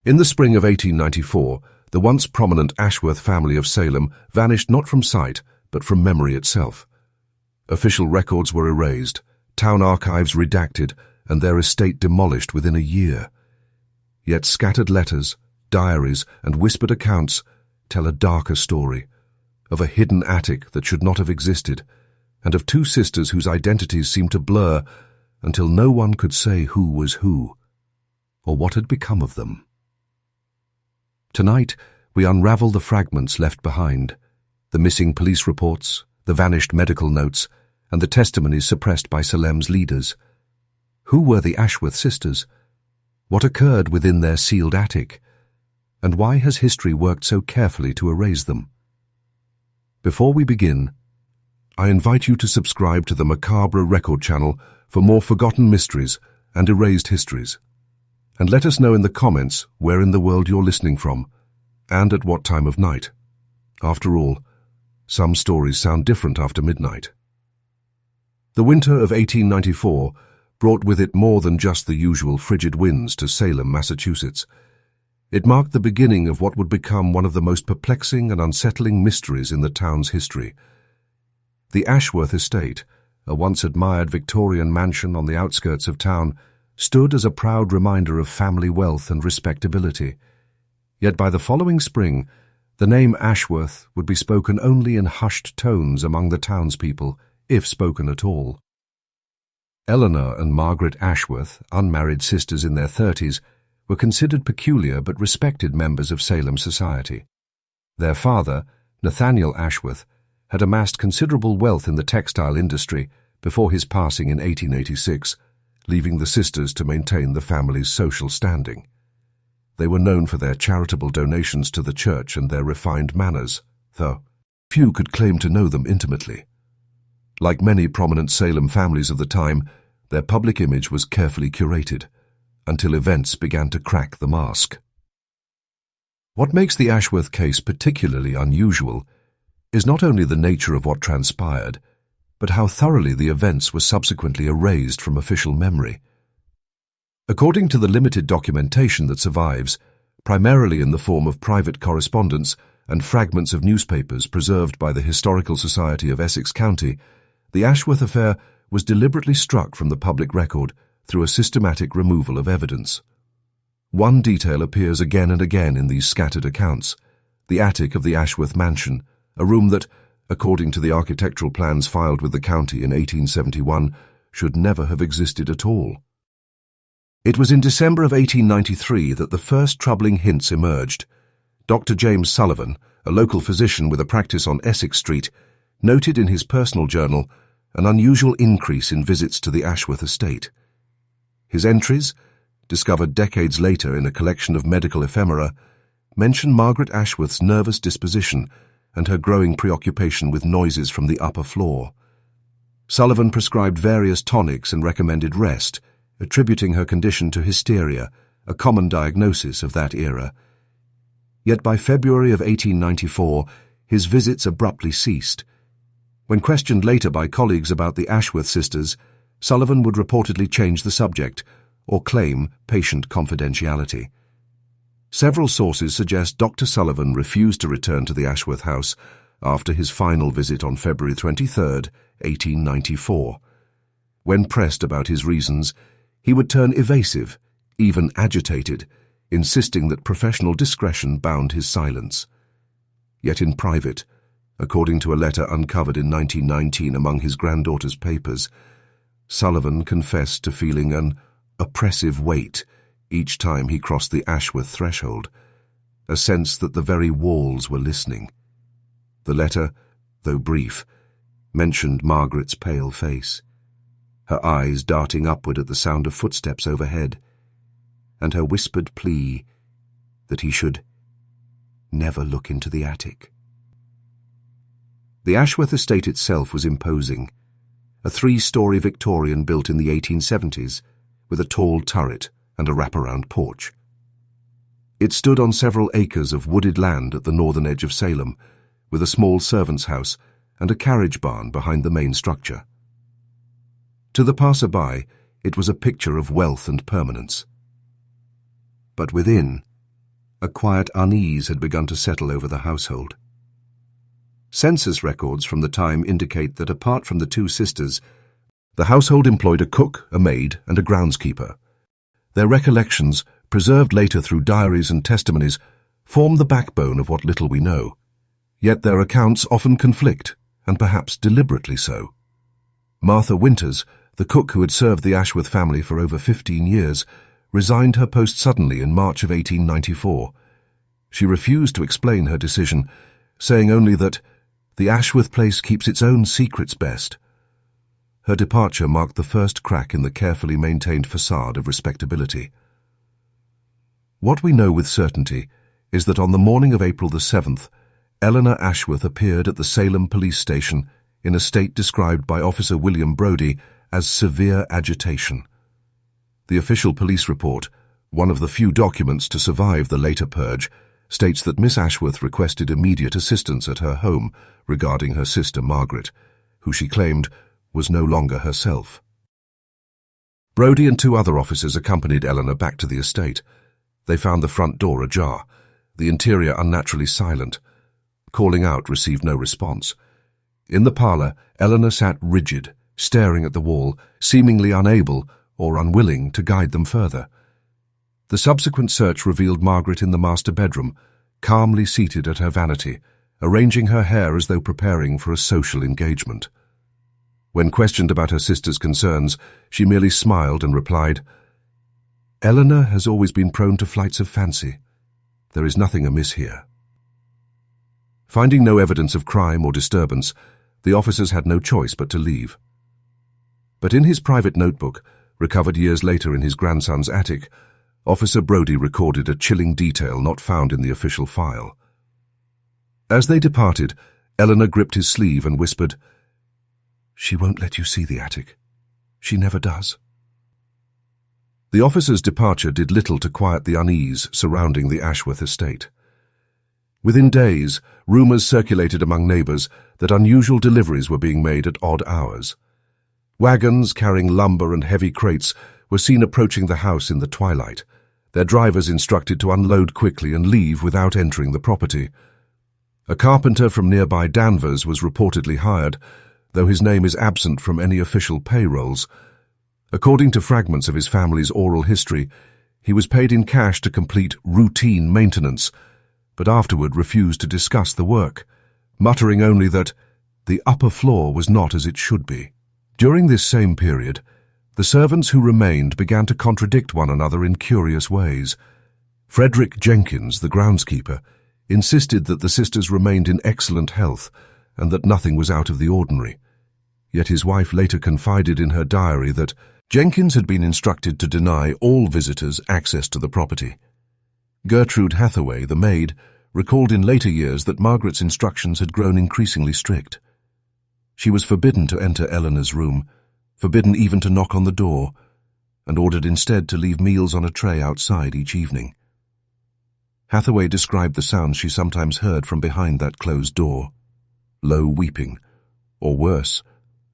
In the spring of 1894, the once prominent Ashworth family of Salem vanished not from sight, but from memory itself. Official records were erased, town archives redacted, and their estate demolished within a year. Yet scattered letters, diaries, and whispered accounts tell a darker story, of a hidden attic that should not have existed, and of two sisters whose identities seemed to blur until no one could say who was who, or what had become of them. Tonight, we unravel the fragments left behind, the missing police reports, the vanished medical notes, and the testimonies suppressed by Salem's leaders. Who were the Ashworth sisters? What occurred within their sealed attic? And why has history worked so carefully to erase them? Before we begin, I invite you to subscribe to the Macabre Record channel for more forgotten mysteries and erased histories. And let us know in the comments where in the world you're listening from, and at what time of night. After all, some stories sound different after midnight. The winter of 1894 brought with it more than just the usual frigid winds to Salem, Massachusetts. It marked the beginning of what would become one of the most perplexing and unsettling mysteries in the town's history. The Ashworth estate, a once admired Victorian mansion on the outskirts of town, stood as a proud reminder of family wealth and respectability. Yet by the following spring, the name Ashworth would be spoken only in hushed tones among the townspeople, if spoken at all. Eleanor and Margaret Ashworth, unmarried sisters in their 30s, were considered peculiar but respected members of Salem society. Their father, Nathaniel Ashworth, had amassed considerable wealth in the textile industry before his passing in 1886, leaving the sisters to maintain the family's social standing. They were known for their charitable donations to the church and their refined manners, though few could claim to know them intimately. Like many prominent Salem families of the time, their public image was carefully curated, until events began to crack the mask. What makes the Ashworth case particularly unusual is not only the nature of what transpired, but how thoroughly the events were subsequently erased from official memory. According to the limited documentation that survives, primarily in the form of private correspondence and fragments of newspapers preserved by the Historical Society of Essex County, the Ashworth affair was deliberately struck from the public record through a systematic removal of evidence. One detail appears again and again in these scattered accounts: the attic of the Ashworth mansion, a room that, according to the architectural plans filed with the county in 1871, should never have existed at all. It was in December of 1893 that the first troubling hints emerged. Dr. James Sullivan, a local physician with a practice on Essex Street, noted in his personal journal an unusual increase in visits to the Ashworth estate. His entries, discovered decades later in a collection of medical ephemera, mention Margaret Ashworth's nervous disposition and her growing preoccupation with noises from the upper floor. Sullivan prescribed various tonics and recommended rest, attributing her condition to hysteria, a common diagnosis of that era. Yet by February of 1894, his visits abruptly ceased. When questioned later by colleagues about the Ashworth sisters, Sullivan would reportedly change the subject or claim patient confidentiality. Several sources suggest Dr. Sullivan refused to return to the Ashworth house after his final visit on February 23, 1894. When pressed about his reasons, he would turn evasive, even agitated, insisting that professional discretion bound his silence. Yet in private, according to a letter uncovered in 1919 among his granddaughter's papers, Sullivan confessed to feeling an oppressive weight each time he crossed the Ashworth threshold, a sense that the very walls were listening. The letter, though brief, mentioned Margaret's pale face, her eyes darting upward at the sound of footsteps overhead, and her whispered plea that he should never look into the attic. The Ashworth estate itself was imposing, a 3-story Victorian built in the 1870s, with a tall turret and a wraparound porch. It stood on several acres of wooded land at the northern edge of Salem, with a small servant's house and a carriage barn behind the main structure. To the passer-by, it was a picture of wealth and permanence. But within, A quiet unease had begun to settle over the household. Census records from the time indicate that apart from the two sisters, the household employed a cook, a maid, and a groundskeeper. Their recollections, preserved later through diaries and testimonies, form the backbone of what little we know. Yet their accounts often conflict, and perhaps deliberately so. Martha Winters, the cook who had served the Ashworth family for over 15 years, resigned her post suddenly in March of 1894. She refused to explain her decision, saying only that the Ashworth place keeps its own secrets best. Her departure marked the first crack in the carefully maintained facade of respectability. What we know with certainty is that on the morning of April the 7th, Eleanor Ashworth appeared at the Salem police station in a state described by Officer William Brodie as severe agitation. The official police report, one of the few documents to survive the later purge, states that Miss Ashworth requested immediate assistance at her home regarding her sister Margaret, who she claimed was no longer herself. Brodie and two other officers accompanied Eleanor back to the estate. They found the front door ajar, the interior unnaturally silent. Calling out received no response. In the parlor, Eleanor sat rigid, staring at the wall, seemingly unable or unwilling to guide them further. The subsequent search revealed Margaret in the master bedroom, calmly seated at her vanity, arranging her hair as though preparing for a social engagement. When questioned about her sister's concerns, she merely smiled and replied, "Eleanor has always been prone to flights of fancy. There is nothing amiss here." Finding no evidence of crime or disturbance, the officers had no choice but to leave. But in his private notebook, recovered years later in his grandson's attic, Officer Brodie recorded a chilling detail not found in the official file. As they departed, Eleanor gripped his sleeve and whispered, "She won't let you see the attic. She never does." The officer's departure did little to quiet the unease surrounding the Ashworth estate. Within days, rumors circulated among neighbors that unusual deliveries were being made at odd hours. Wagons carrying lumber and heavy crates were seen approaching the house in the twilight, their drivers instructed to unload quickly and leave without entering the property. A carpenter from nearby Danvers was reportedly hired, though his name is absent from any official payrolls. According to fragments of his family's oral history, he was paid in cash to complete routine maintenance, but afterward refused to discuss the work, muttering only that the upper floor was not as it should be. During this same period, the servants who remained began to contradict one another in curious ways. Frederick Jenkins, the groundskeeper, insisted that the sisters remained in excellent health and that nothing was out of the ordinary. Yet his wife later confided in her diary that Jenkins had been instructed to deny all visitors access to the property. Gertrude Hathaway, the maid, recalled in later years that Margaret's instructions had grown increasingly strict. She was forbidden to enter Eleanor's room, forbidden even to knock on the door, and ordered instead to leave meals on a tray outside each evening. Hathaway described the sounds she sometimes heard from behind that closed door: low weeping, or worse,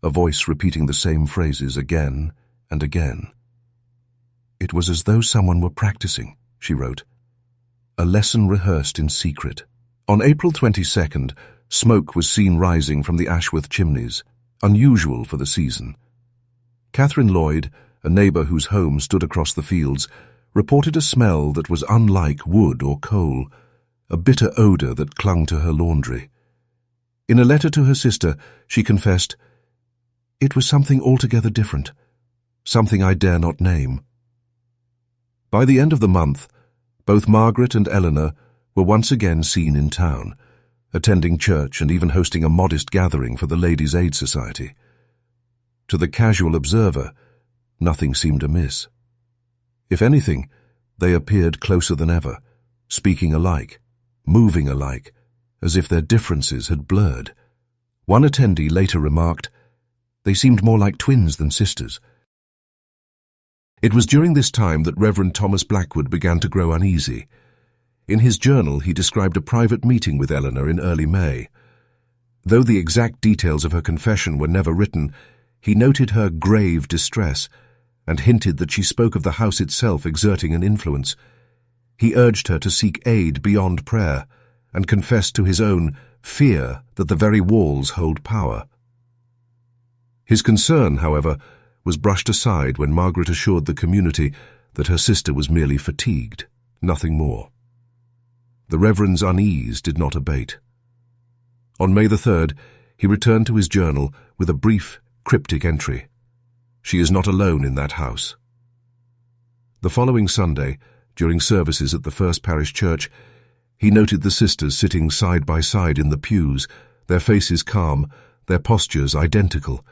a voice repeating the same phrases again and again. "It was as though someone were practicing," she wrote, "a lesson rehearsed in secret." On April 22nd, smoke was seen rising from the Ashworth chimneys, unusual for the season. Catherine Lloyd, a neighbor whose home stood across the fields, reported a smell that was unlike wood or coal, a bitter odor that clung to her laundry. In a letter to her sister, she confessed, "It was something altogether different, something I dare not name." By the end of the month, both Margaret and Eleanor were once again seen in town, attending church and even hosting a modest gathering for the Ladies' Aid Society. To the casual observer, nothing seemed amiss. If anything, they appeared closer than ever, speaking alike, moving alike, as if their differences had blurred. One attendee later remarked, "They seemed more like twins than sisters." It was during this time that Reverend Thomas Blackwood began to grow uneasy. In his journal, he described a private meeting with Eleanor in early May. Though the exact details of her confession were never written, he noted her grave distress and hinted that she spoke of the house itself exerting an influence. He urged her to seek aid beyond prayer and confessed to his own fear that the very walls hold power. His concern, however, was brushed aside when Margaret assured the community that her sister was merely fatigued, nothing more. The Reverend's unease did not abate. On May the 3rd, he returned to his journal with a brief, cryptic entry. "She is not alone in that house." The following Sunday, during services at the First Parish Church, he noted the sisters sitting side by side in the pews, their faces calm, their postures identical.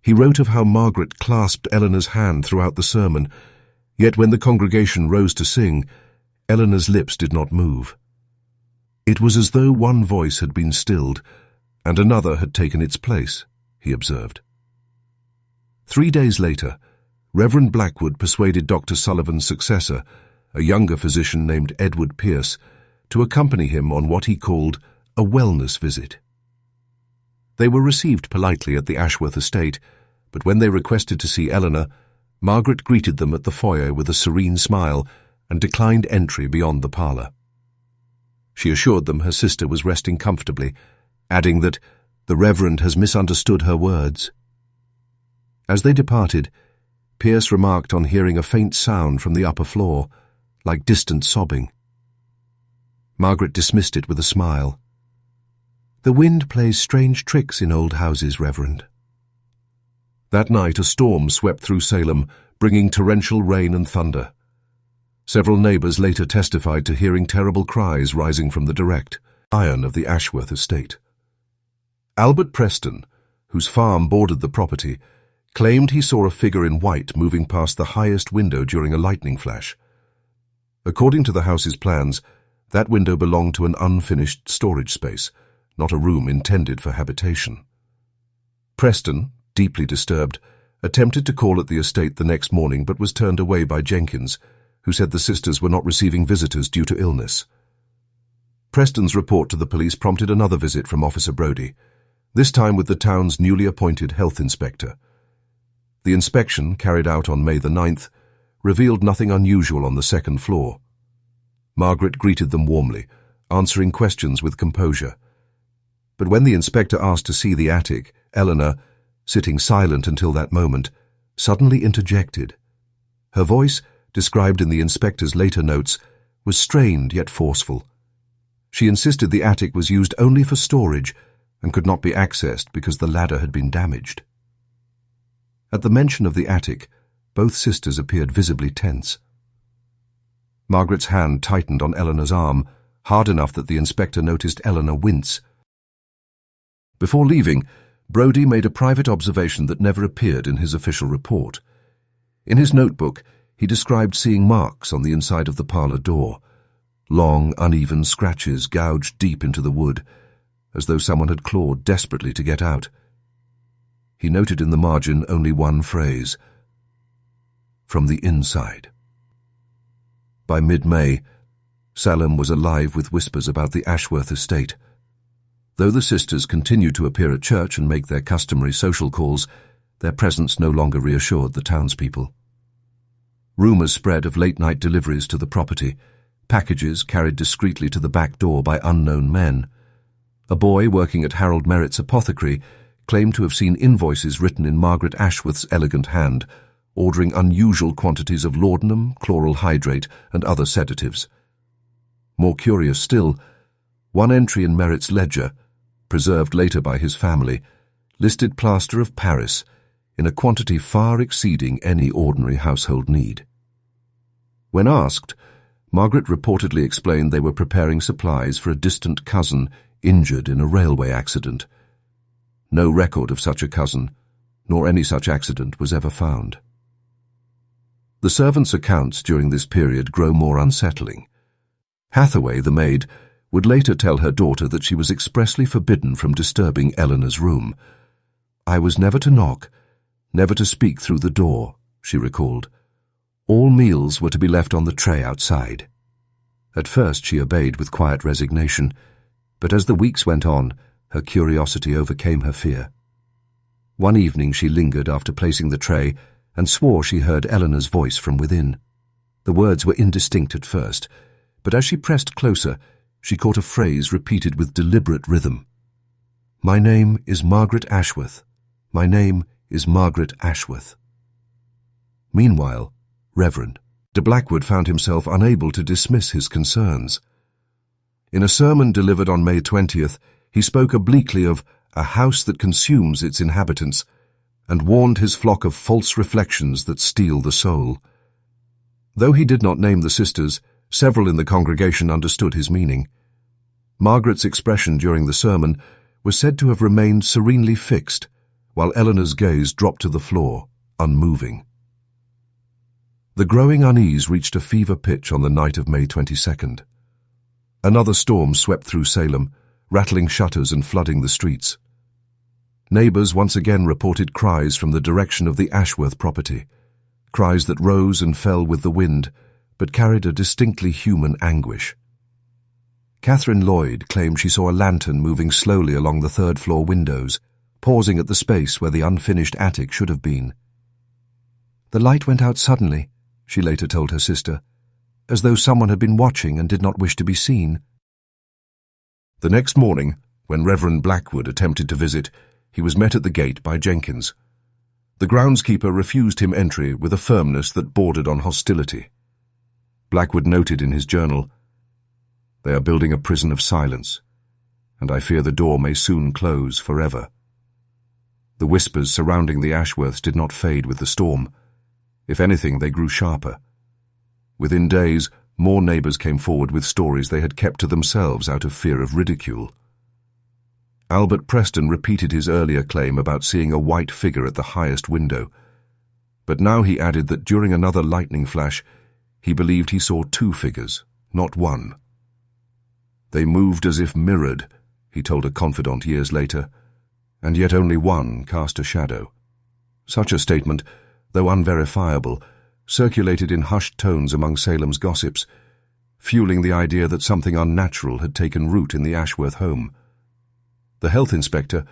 He wrote of how Margaret clasped Eleanor's hand throughout the sermon, yet when the congregation rose to sing, Eleanor's lips did not move. It was as though one voice had been stilled and another had taken its place, he observed. 3 days later, Reverend Blackwood persuaded Dr. Sullivan's successor, a younger physician named Edward Pierce, to accompany him on what he called a wellness visit. They were received politely at the Ashworth estate, but when they requested to see Eleanor, Margaret greeted them at the foyer with a serene smile and declined entry beyond the parlor. She assured them her sister was resting comfortably, adding that the Reverend has misunderstood her words. As they departed, Pierce remarked on hearing a faint sound from the upper floor, like distant sobbing. Margaret dismissed it with a smile. "The wind plays strange tricks in old houses, Reverend." That night a storm swept through Salem, bringing torrential rain and thunder. Several neighbors later testified to hearing terrible cries rising from the direct iron of the Ashworth estate. Albert Preston, whose farm bordered the property, claimed he saw a figure in white moving past the highest window during a lightning flash. According to the house's plans, that window belonged to an unfinished storage space, not a room intended for habitation. Preston, deeply disturbed, attempted to call at the estate the next morning but was turned away by Jenkins, who said the sisters were not receiving visitors due to illness. Preston's report to the police prompted another visit from Officer Brodie, this time with the town's newly appointed health inspector. The inspection, carried out on May the 9th, revealed nothing unusual on the second floor. Margaret greeted them warmly, answering questions with composure. But when the inspector asked to see the attic, Eleanor, sitting silent until that moment, suddenly interjected. Her voice, described in the inspector's later notes, was strained yet forceful. She insisted the attic was used only for storage and could not be accessed because the ladder had been damaged. At the mention of the attic, both sisters appeared visibly tense. Margaret's hand tightened on Eleanor's arm, hard enough that the inspector noticed Eleanor wince. Before leaving, Brodie made a private observation that never appeared in his official report. In his notebook, he described seeing marks on the inside of the parlor door, long, uneven scratches gouged deep into the wood, as though someone had clawed desperately to get out. He noted in the margin only one phrase, "From the inside." By mid-May, Salem was alive with whispers about the Ashworth estate. Though the sisters continued to appear at church and make their customary social calls, their presence no longer reassured the townspeople. Rumours spread of late-night deliveries to the property, packages carried discreetly to the back door by unknown men. A boy working at Harold Merritt's apothecary claimed to have seen invoices written in Margaret Ashworth's elegant hand, ordering unusual quantities of laudanum, chloral hydrate, and other sedatives. More curious still, one entry in Merritt's ledger, preserved later by his family, listed plaster of Paris in a quantity far exceeding any ordinary household need. When asked, Margaret reportedly explained they were preparing supplies for a distant cousin injured in a railway accident. No record of such a cousin, nor any such accident, was ever found. The servants' accounts during this period grow more unsettling. Hathaway, the maid, would later tell her daughter that she was expressly forbidden from disturbing Eleanor's room. "I was never to knock, never to speak through the door," she recalled. All meals were to be left on the tray outside. At first she obeyed with quiet resignation, but as the weeks went on, her curiosity overcame her fear. One evening she lingered after placing the tray and swore she heard Eleanor's voice from within. The words were indistinct at first, but as she pressed closer, she caught a phrase repeated with deliberate rhythm. "My name is Margaret Ashworth. My name is Margaret Ashworth." Meanwhile, Reverend de Blackwood found himself unable to dismiss his concerns. In a sermon delivered on May 20th, he spoke obliquely of a house that consumes its inhabitants and warned his flock of false reflections that steal the soul. Though he did not name the sisters, several in the congregation understood his meaning. Margaret's expression during the sermon was said to have remained serenely fixed, while Eleanor's gaze dropped to the floor, unmoving. The growing unease reached a fever pitch on the night of May 22nd. Another storm swept through Salem, rattling shutters and flooding the streets. Neighbors once again reported cries from the direction of the Ashworth property, cries that rose and fell with the wind, but carried a distinctly human anguish. Catherine Lloyd claimed she saw a lantern moving slowly along the third-floor windows, pausing at the space where the unfinished attic should have been. "The light went out suddenly," she later told her sister, "as though someone had been watching and did not wish to be seen." The next morning, when Reverend Blackwood attempted to visit, he was met at the gate by Jenkins. The groundskeeper refused him entry with a firmness that bordered on hostility. Blackwood noted in his journal, "They are building a prison of silence, and I fear the door may soon close forever." The whispers surrounding the Ashworths did not fade with the storm. If anything, they grew sharper. Within days, more neighbors came forward with stories they had kept to themselves out of fear of ridicule. Albert Preston repeated his earlier claim about seeing a white figure at the highest window, but now he added that during another lightning flash, he believed he saw two figures, not one. "They moved as if mirrored," he told a confidant years later, "and yet only one cast a shadow." Such a statement, though unverifiable, circulated in hushed tones among Salem's gossips, fueling the idea that something unnatural had taken root in the Ashworth home. The health inspector,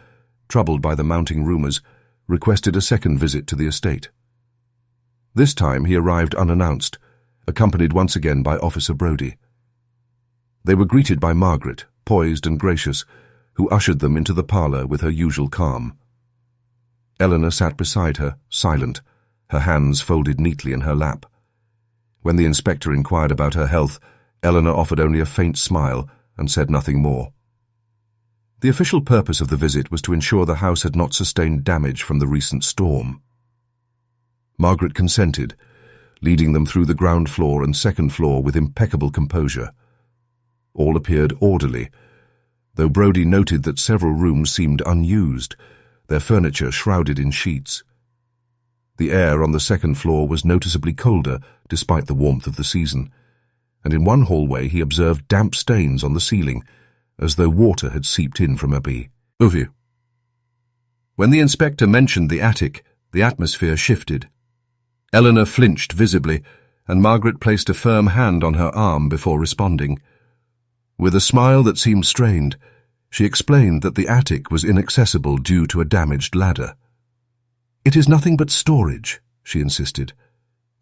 troubled by the mounting rumors, requested a second visit to the estate. This time he arrived unannounced, accompanied once again by Officer Brodie. They were greeted by Margaret, poised and gracious, who ushered them into the parlor with her usual calm. Eleanor sat beside her, silent, her hands folded neatly in her lap. When the inspector inquired about her health, Eleanor offered only a faint smile and said nothing more. The official purpose of the visit was to ensure the house had not sustained damage from the recent storm. Margaret consented, leading them through the ground floor and second floor with impeccable composure. All appeared orderly, though Brodie noted that several rooms seemed unused, their furniture shrouded in sheets. The air on the second floor was noticeably colder despite the warmth of the season, and in one hallway he observed damp stains on the ceiling, as though water had seeped in from above. When the inspector mentioned the attic, the atmosphere shifted. Eleanor flinched visibly, and Margaret placed a firm hand on her arm before responding. With a smile that seemed strained, she explained that the attic was inaccessible due to a damaged ladder. "It is nothing but storage," she insisted,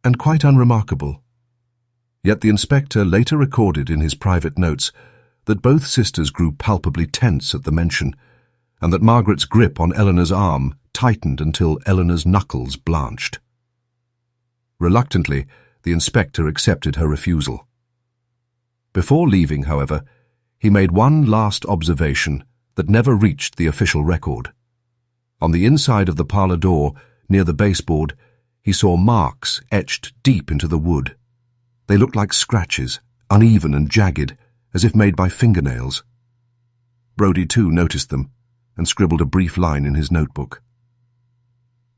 "and quite unremarkable." Yet the inspector later recorded in his private notes that both sisters grew palpably tense at the mention, and that Margaret's grip on Eleanor's arm tightened until Eleanor's knuckles blanched. Reluctantly, the inspector accepted her refusal. Before leaving, however, he made one last observation that never reached the official record. On the inside of the parlor door, near the baseboard, he saw marks etched deep into the wood. They looked like scratches, uneven and jagged, as if made by fingernails. Brodie too noticed them, and scribbled a brief line in his notebook.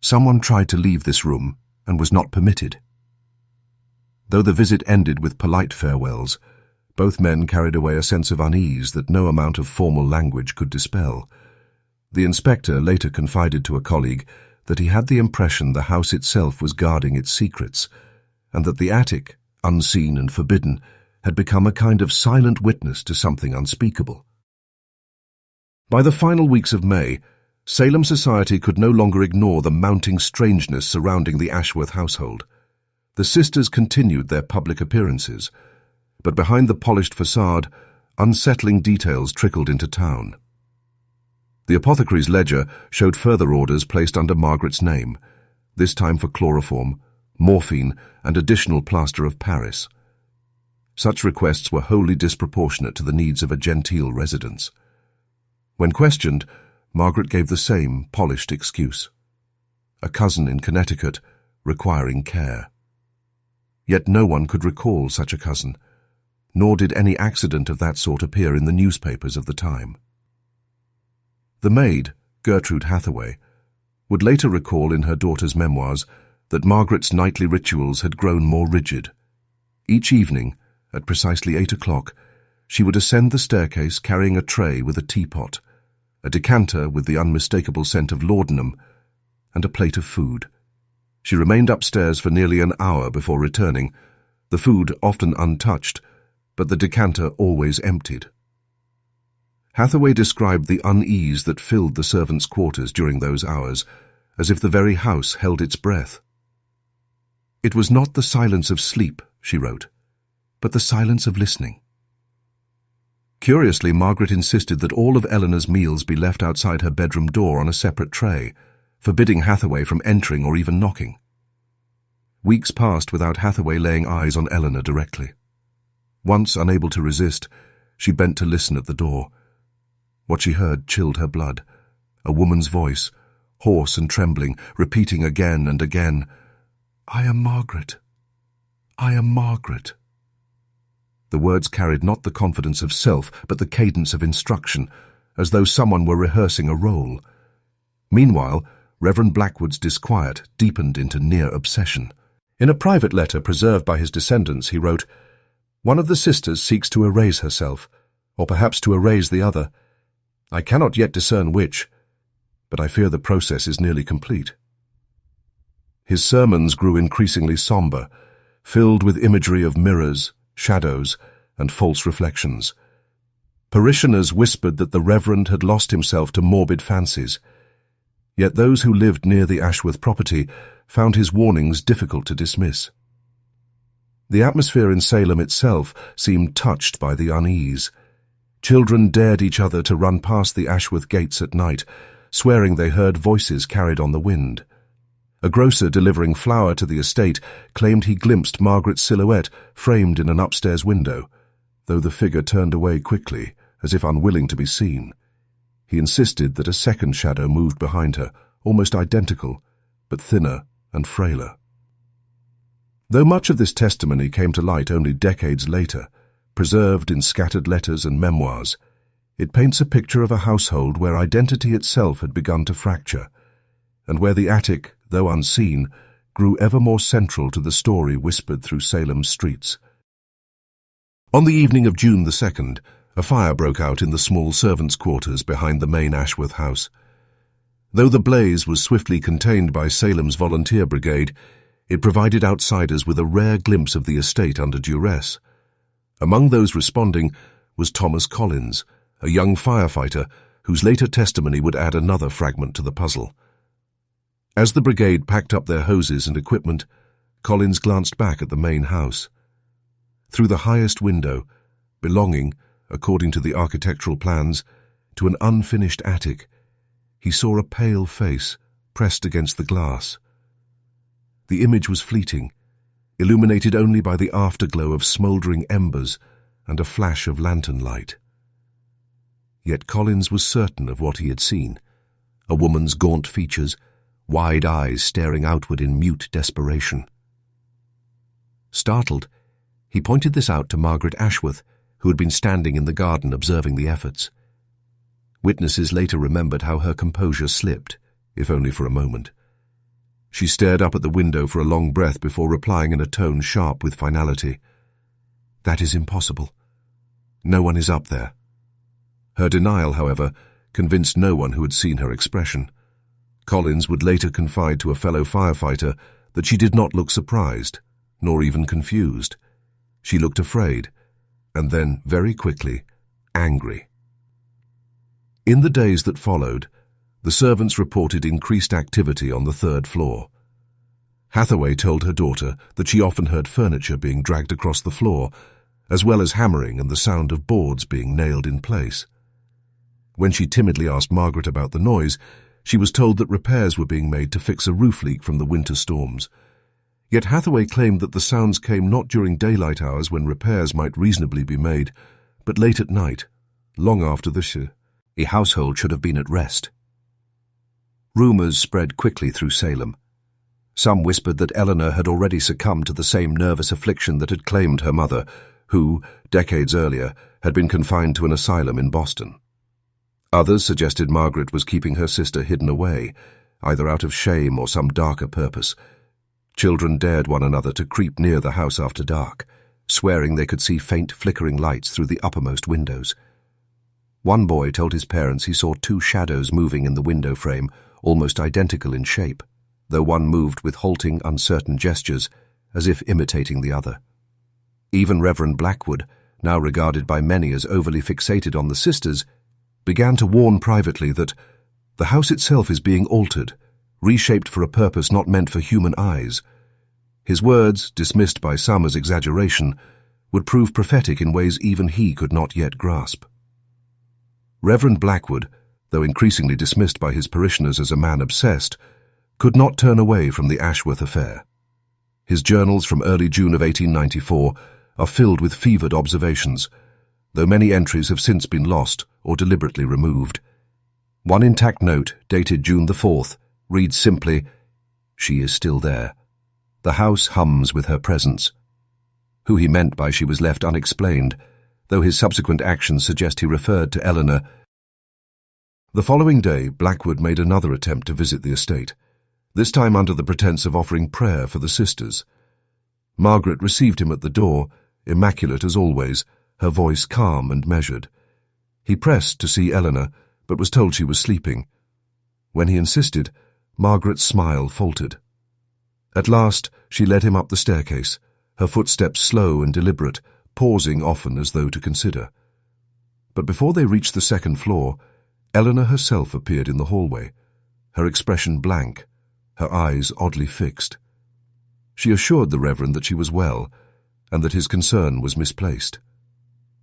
Someone tried to leave this room, and was not permitted. Though the visit ended with polite farewells, both men carried away a sense of unease that no amount of formal language could dispel. The inspector later confided to a colleague that he had the impression the house itself was guarding its secrets, and that the attic, unseen and forbidden, had become a kind of silent witness to something unspeakable. By the final weeks of May, Salem society could no longer ignore the mounting strangeness surrounding the Ashworth household. The sisters continued their public appearances, but behind the polished facade, unsettling details trickled into town. The apothecary's ledger showed further orders placed under Margaret's name, this time for chloroform, morphine, and additional plaster of Paris. Such requests were wholly disproportionate to the needs of a genteel residence. When questioned, Margaret gave the same polished excuse: a cousin in Connecticut requiring care. Yet no one could recall such a cousin, nor did any accident of that sort appear in the newspapers of the time. The maid, Gertrude Hathaway, would later recall in her daughter's memoirs that Margaret's nightly rituals had grown more rigid. Each evening, at precisely 8 o'clock, she would ascend the staircase carrying a tray with a teapot, a decanter with the unmistakable scent of laudanum, and a plate of food. She remained upstairs for nearly an hour before returning, the food often untouched, but the decanter always emptied. Hathaway described the unease that filled the servants' quarters during those hours, as if the very house held its breath. "It was not the silence of sleep," she wrote, "but the silence of listening." Curiously, Margaret insisted that all of Eleanor's meals be left outside her bedroom door on a separate tray, forbidding Hathaway from entering or even knocking. Weeks passed without Hathaway laying eyes on Eleanor directly. Once unable to resist, she bent to listen at the door. What she heard chilled her blood. A woman's voice, hoarse and trembling, repeating again and again, "I am Margaret. I am Margaret." The words carried not the confidence of self, but the cadence of instruction, as though someone were rehearsing a role. Meanwhile, Reverend Blackwood's disquiet deepened into near obsession. In a private letter preserved by his descendants, he wrote, "One of the sisters seeks to erase herself, or perhaps to erase the other. I cannot yet discern which, but I fear the process is nearly complete." His sermons grew increasingly somber, filled with imagery of mirrors, shadows, and false reflections. Parishioners whispered that the Reverend had lost himself to morbid fancies, yet those who lived near the Ashworth property found his warnings difficult to dismiss. The atmosphere in Salem itself seemed touched by the unease. Children dared each other to run past the Ashworth gates at night, swearing they heard voices carried on the wind. A grocer delivering flour to the estate claimed he glimpsed Margaret's silhouette framed in an upstairs window, though the figure turned away quickly, as if unwilling to be seen. He insisted that a second shadow moved behind her, almost identical, but thinner and frailer. Though much of this testimony came to light only decades later, preserved in scattered letters and memoirs, it paints a picture of a household where identity itself had begun to fracture, and where the attic, though unseen, grew ever more central to the story whispered through Salem's streets. On the evening of June the 2nd, a fire broke out in the small servants' quarters behind the main Ashworth house. Though the blaze was swiftly contained by Salem's volunteer brigade, it provided outsiders with a rare glimpse of the estate under duress. Among those responding was Thomas Collins, a young firefighter whose later testimony would add another fragment to the puzzle. As the brigade packed up their hoses and equipment, Collins glanced back at the main house. Through the highest window, belonging, according to the architectural plans, to an unfinished attic, he saw a pale face pressed against the glass. The image was fleeting, illuminated only by the afterglow of smouldering embers and a flash of lantern light. Yet Collins was certain of what he had seen: a woman's gaunt features, wide eyes staring outward in mute desperation. Startled, he pointed this out to Margaret Ashworth, who had been standing in the garden observing the efforts. Witnesses later remembered how her composure slipped, if only for a moment. She stared up at the window for a long breath before replying in a tone sharp with finality, "That is impossible. No one is up there." Her denial, however, convinced no one who had seen her expression. Collins would later confide to a fellow firefighter that she did not look surprised, nor even confused. She looked afraid, and then, very quickly, angry. In the days that followed, the servants reported increased activity on the third floor. Hathaway told her daughter that she often heard furniture being dragged across the floor, as well as hammering and the sound of boards being nailed in place. When she timidly asked Margaret about the noise, she was told that repairs were being made to fix a roof leak from the winter storms. Yet Hathaway claimed that the sounds came not during daylight hours when repairs might reasonably be made, but late at night, long after the household should have been at rest. Rumours spread quickly through Salem. Some whispered that Eleanor had already succumbed to the same nervous affliction that had claimed her mother, who, decades earlier, had been confined to an asylum in Boston. Others suggested Margaret was keeping her sister hidden away, either out of shame or some darker purpose. Children dared one another to creep near the house after dark, swearing they could see faint flickering lights through the uppermost windows. One boy told his parents he saw two shadows moving in the window frame, almost identical in shape, though one moved with halting, uncertain gestures, as if imitating the other. Even Reverend Blackwood, now regarded by many as overly fixated on the sisters, began to warn privately that the house itself is being altered, reshaped for a purpose not meant for human eyes. His words, dismissed by some as exaggeration, would prove prophetic in ways even he could not yet grasp. Reverend Blackwood, though increasingly dismissed by his parishioners as a man obsessed, could not turn away from the Ashworth affair. His journals from early June of 1894 are filled with fevered observations, though many entries have since been lost or deliberately removed. One intact note, dated June the 4th, reads simply, "She is still there. The house hums with her presence." Who he meant by she was left unexplained, though his subsequent actions suggest he referred to Eleanor. The following day, Blackwood made another attempt to visit the estate, this time under the pretense of offering prayer for the sisters. Margaret received him at the door, immaculate as always, her voice calm and measured. He pressed to see Eleanor, but was told she was sleeping. When he insisted, Margaret's smile faltered. At last, she led him up the staircase, her footsteps slow and deliberate, pausing often as though to consider. But before they reached the second floor, Eleanor herself appeared in the hallway, her expression blank, her eyes oddly fixed. She assured the Reverend that she was well, and that his concern was misplaced.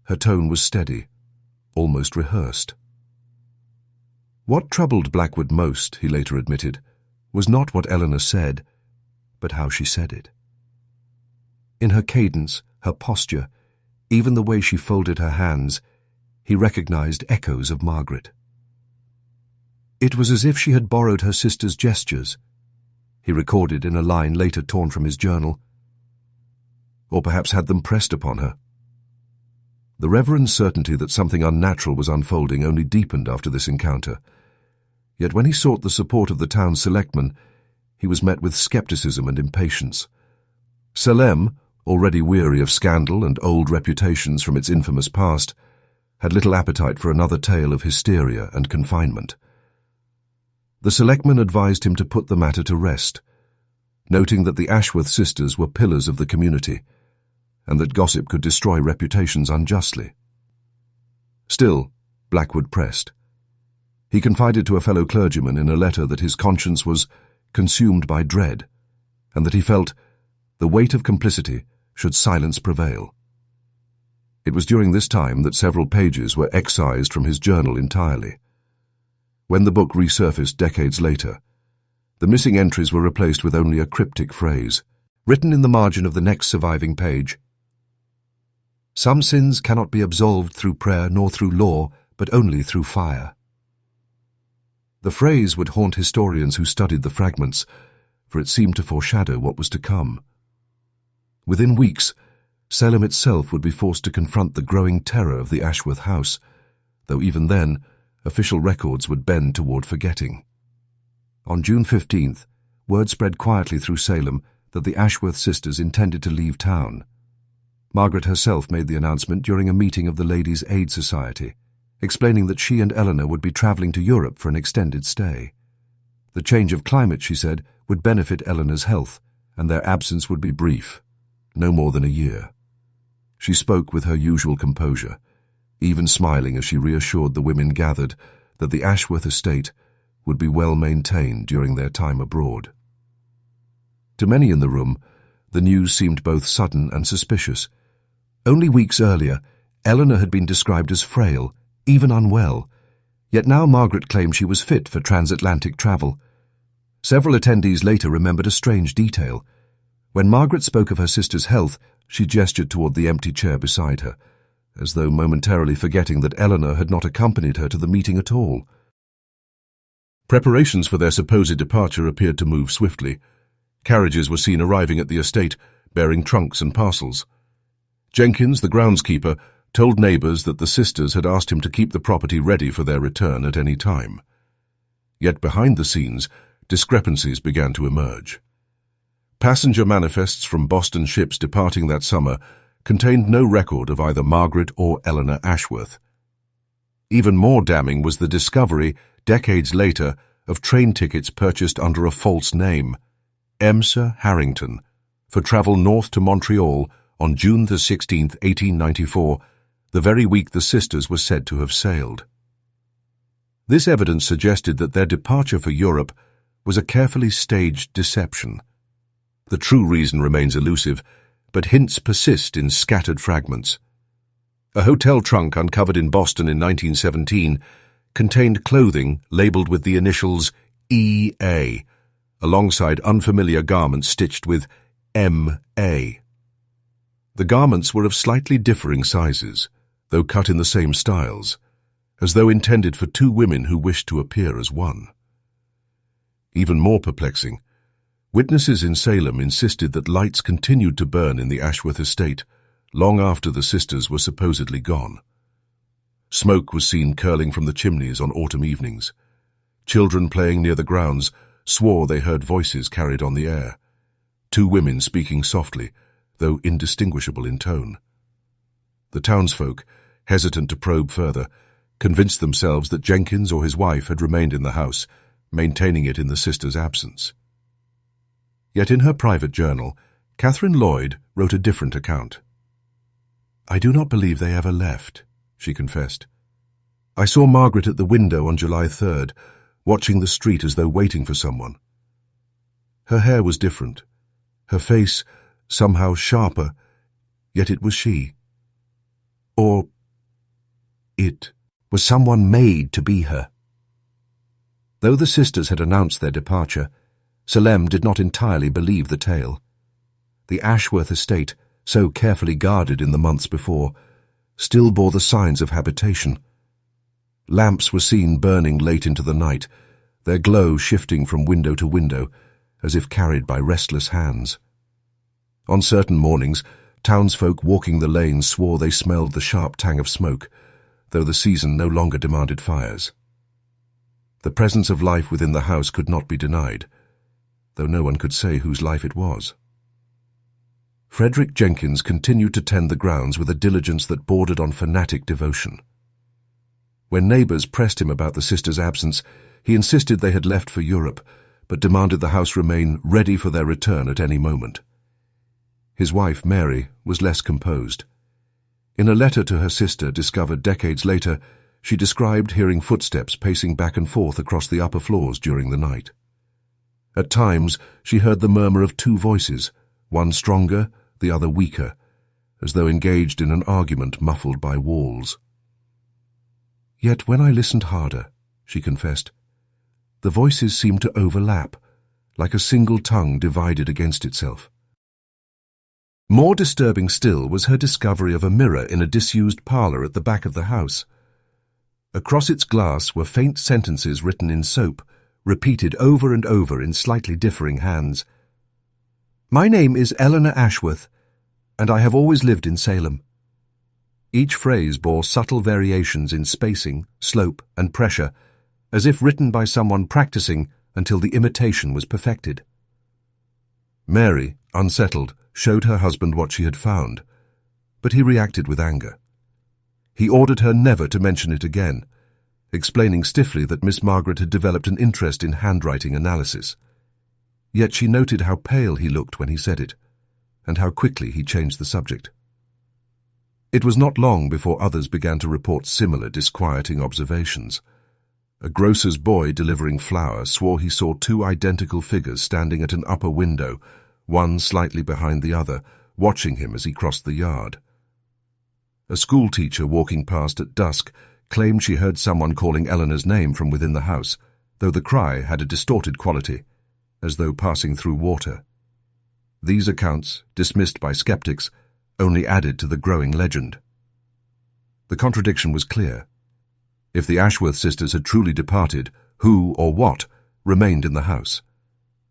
Her tone was steady, almost rehearsed. What troubled Blackwood most, he later admitted, was not what Eleanor said, but how she said it. In her cadence, her posture, even the way she folded her hands, he recognized echoes of Margaret. It was as if she had borrowed her sister's gestures, he recorded in a line later torn from his journal, or perhaps had them pressed upon her. The Reverend's certainty that something unnatural was unfolding only deepened after this encounter. Yet when he sought the support of the town's selectmen, he was met with skepticism and impatience. Salem, already weary of scandal and old reputations from its infamous past, had little appetite for another tale of hysteria and confinement. The selectmen advised him to put the matter to rest, noting that the Ashworth sisters were pillars of the community, and that gossip could destroy reputations unjustly. Still, Blackwood pressed. He confided to a fellow clergyman in a letter that his conscience was consumed by dread, and that he felt the weight of complicity should silence prevail. It was during this time that several pages were excised from his journal entirely. When the book resurfaced decades later, the missing entries were replaced with only a cryptic phrase, written in the margin of the next surviving page. "Some sins cannot be absolved through prayer nor through law, but only through fire." The phrase would haunt historians who studied the fragments, for it seemed to foreshadow what was to come. Within weeks, Salem itself would be forced to confront the growing terror of the Ashworth house, though even then, official records would bend toward forgetting. On June 15th, word spread quietly through Salem that the Ashworth sisters intended to leave town. Margaret herself made the announcement during a meeting of the Ladies' Aid Society, explaining that she and Eleanor would be traveling to Europe for an extended stay. The change of climate, she said, would benefit Eleanor's health, and their absence would be brief, no more than a year. She spoke with her usual composure, even smiling as she reassured the women gathered that the Ashworth estate would be well maintained during their time abroad. To many in the room, the news seemed both sudden and suspicious. Only weeks earlier, Eleanor had been described as frail, even unwell, yet now Margaret claimed she was fit for transatlantic travel. Several attendees later remembered a strange detail. When Margaret spoke of her sister's health, she gestured toward the empty chair beside her, as though momentarily forgetting that Eleanor had not accompanied her to the meeting at all. Preparations for their supposed departure appeared to move swiftly. Carriages were seen arriving at the estate, bearing trunks and parcels. Jenkins, the groundskeeper, told neighbours that the sisters had asked him to keep the property ready for their return at any time. Yet behind the scenes, discrepancies began to emerge. Passenger manifests from Boston ships departing that summer contained no record of either Margaret or Eleanor Ashworth. Even more damning was the discovery, decades later, of train tickets purchased under a false name, Emser Harrington, for travel north to Montreal on June 16, 1894, the very week the sisters were said to have sailed. This evidence suggested that their departure for Europe was a carefully staged deception. The true reason remains elusive, but hints persist in scattered fragments. A hotel trunk uncovered in Boston in 1917 contained clothing labeled with the initials E.A., alongside unfamiliar garments stitched with M.A. The garments were of slightly differing sizes, though cut in the same styles, as though intended for two women who wished to appear as one. Even more perplexing, witnesses in Salem insisted that lights continued to burn in the Ashworth estate long after the sisters were supposedly gone. Smoke was seen curling from the chimneys on autumn evenings. Children playing near the grounds swore they heard voices carried on the air, two women speaking softly, though indistinguishable in tone. The townsfolk, hesitant to probe further, convinced themselves that Jenkins or his wife had remained in the house, maintaining it in the sisters' absence. Yet in her private journal, Catherine Lloyd wrote a different account. "I do not believe they ever left," she confessed. "I saw Margaret at the window on July 3rd, watching the street as though waiting for someone. Her hair was different, her face somehow sharper, yet it was she. Or it was someone made to be her." Though the sisters had announced their departure, Salem did not entirely believe the tale. The Ashworth estate, so carefully guarded in the months before, still bore the signs of habitation. Lamps were seen burning late into the night, their glow shifting from window to window, as if carried by restless hands. On certain mornings, townsfolk walking the lanes swore they smelled the sharp tang of smoke, though the season no longer demanded fires. The presence of life within the house could not be denied, though no one could say whose life it was. Frederick Jenkins continued to tend the grounds with a diligence that bordered on fanatic devotion. When neighbours pressed him about the sisters' absence, he insisted they had left for Europe, but demanded the house remain ready for their return at any moment. His wife, Mary, was less composed. In a letter to her sister discovered decades later, she described hearing footsteps pacing back and forth across the upper floors during the night. At times, she heard the murmur of two voices, one stronger, the other weaker, as though engaged in an argument muffled by walls. "Yet when I listened harder," she confessed, "the voices seemed to overlap, like a single tongue divided against itself." More disturbing still was her discovery of a mirror in a disused parlor at the back of the house. Across its glass were faint sentences written in soap, repeated over and over in slightly differing hands. "My name is Eleanor Ashworth, and I have always lived in Salem." Each phrase bore subtle variations in spacing, slope, and pressure, as if written by someone practicing until the imitation was perfected. Mary, unsettled, showed her husband what she had found, but he reacted with anger. He ordered her never to mention it again, explaining stiffly that Miss Margaret had developed an interest in handwriting analysis. Yet she noted how pale he looked when he said it, and how quickly he changed the subject. It was not long before others began to report similar disquieting observations. A grocer's boy delivering flour swore he saw two identical figures standing at an upper window, one slightly behind the other, watching him as he crossed the yard. A schoolteacher walking past at dusk claimed she heard someone calling Eleanor's name from within the house, though the cry had a distorted quality, as though passing through water. These accounts, dismissed by skeptics, only added to the growing legend. The contradiction was clear. If the Ashworth sisters had truly departed, who or what remained in the house?